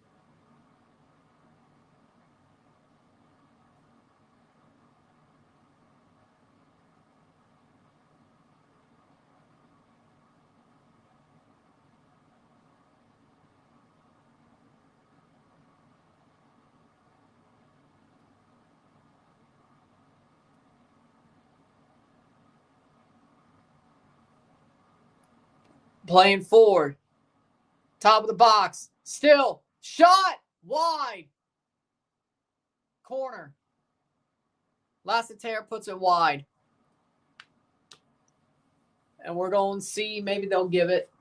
Playing forward. Top of the box. Still. Shot. Wide. Corner. Lassiter puts it wide. And we're going to see. Maybe they'll give it.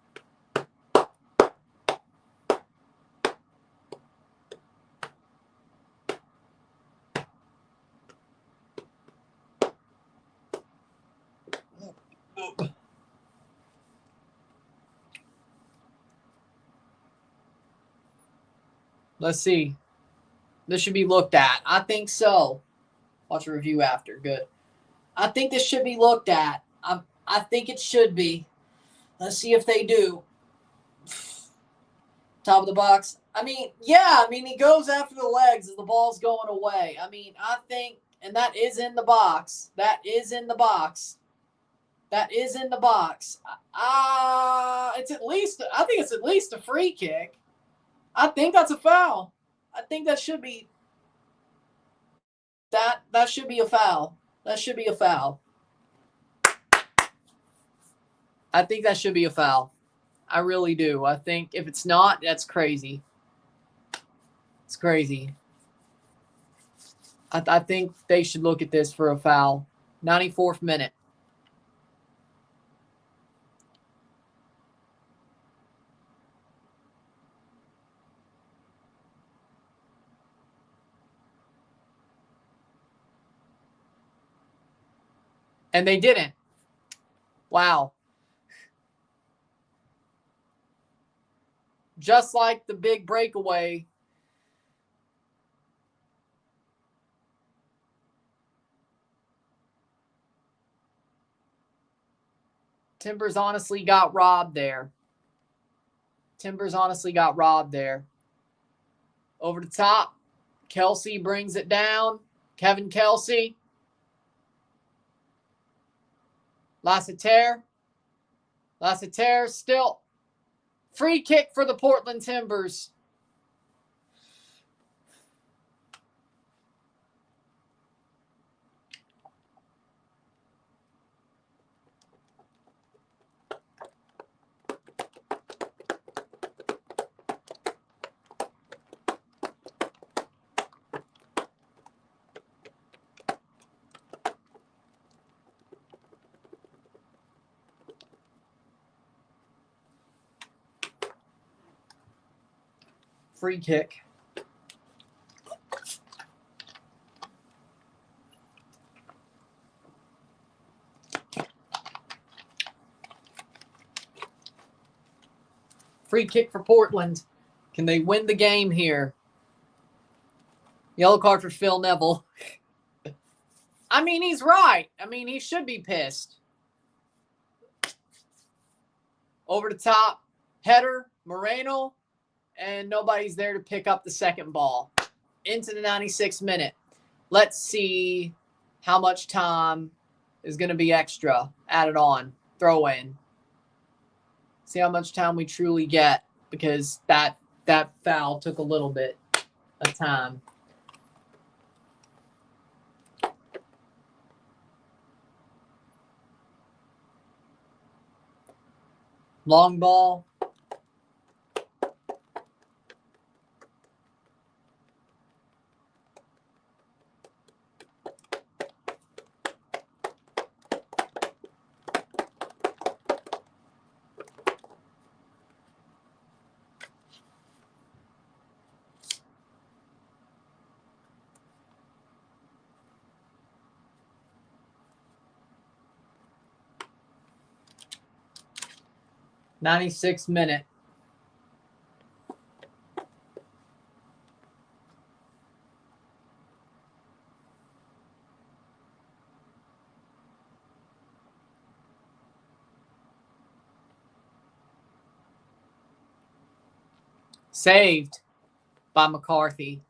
Let's see. This should be looked at. I think so. Watch a review after. Good. I think this should be looked at. I think it should be. Let's see if they do. Top of the box. I mean, yeah. I mean, he goes after the legs as the ball's going away. I mean, I think, and that is in the box. That is in the box. That is in the box. It's at least, I think it's at least a free kick. I think that's a foul. I think that should be, that should be a foul. That should be a foul. I think that should be a foul. I really do. I think if it's not, that's crazy. It's crazy. I think they should look at this for a foul. 94th minute. And they didn't. Wow. Just like the big breakaway. Timbers honestly got robbed there. Timbers honestly got robbed there. Over the top. Kelsey brings it down. Kevin Kelsey. Lassiter. Lassiter still. Free kick for the Portland Timbers. Free kick. Free kick for Portland. Can they win the game here? Yellow card for Phil Neville. I mean, he's right. I mean, he should be pissed. Over the top. Header. Moreno. And nobody's there to pick up the second ball. Into the 96th minute. Let's see how much time is going to be extra added on. Throw in. See how much time we truly get, because that foul took a little bit of time. Long ball. '96th minute. Saved by McCarthy.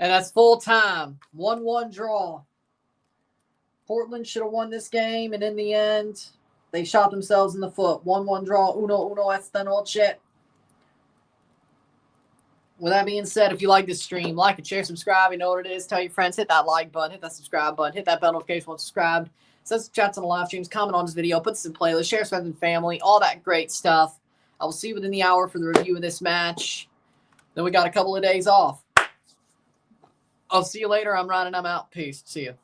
And that's full time. 1-1 draw. Portland should have won this game, and in the end, they shot themselves in the foot. 1-1 draw. Uno esta noche. With that being said, if you like this stream, like and share, subscribe. You know what it is. Tell your friends. Hit that like button. Hit that subscribe button. Hit that bell notification once subscribed. Send some chats on the live streams. Comment on this video. Put this in playlist. Share with friends and family. All that great stuff. I will see you within the hour for the review of this match. Then we got a couple of days off. I'll see you later. I'm Ryan and I'm out. Peace. See you.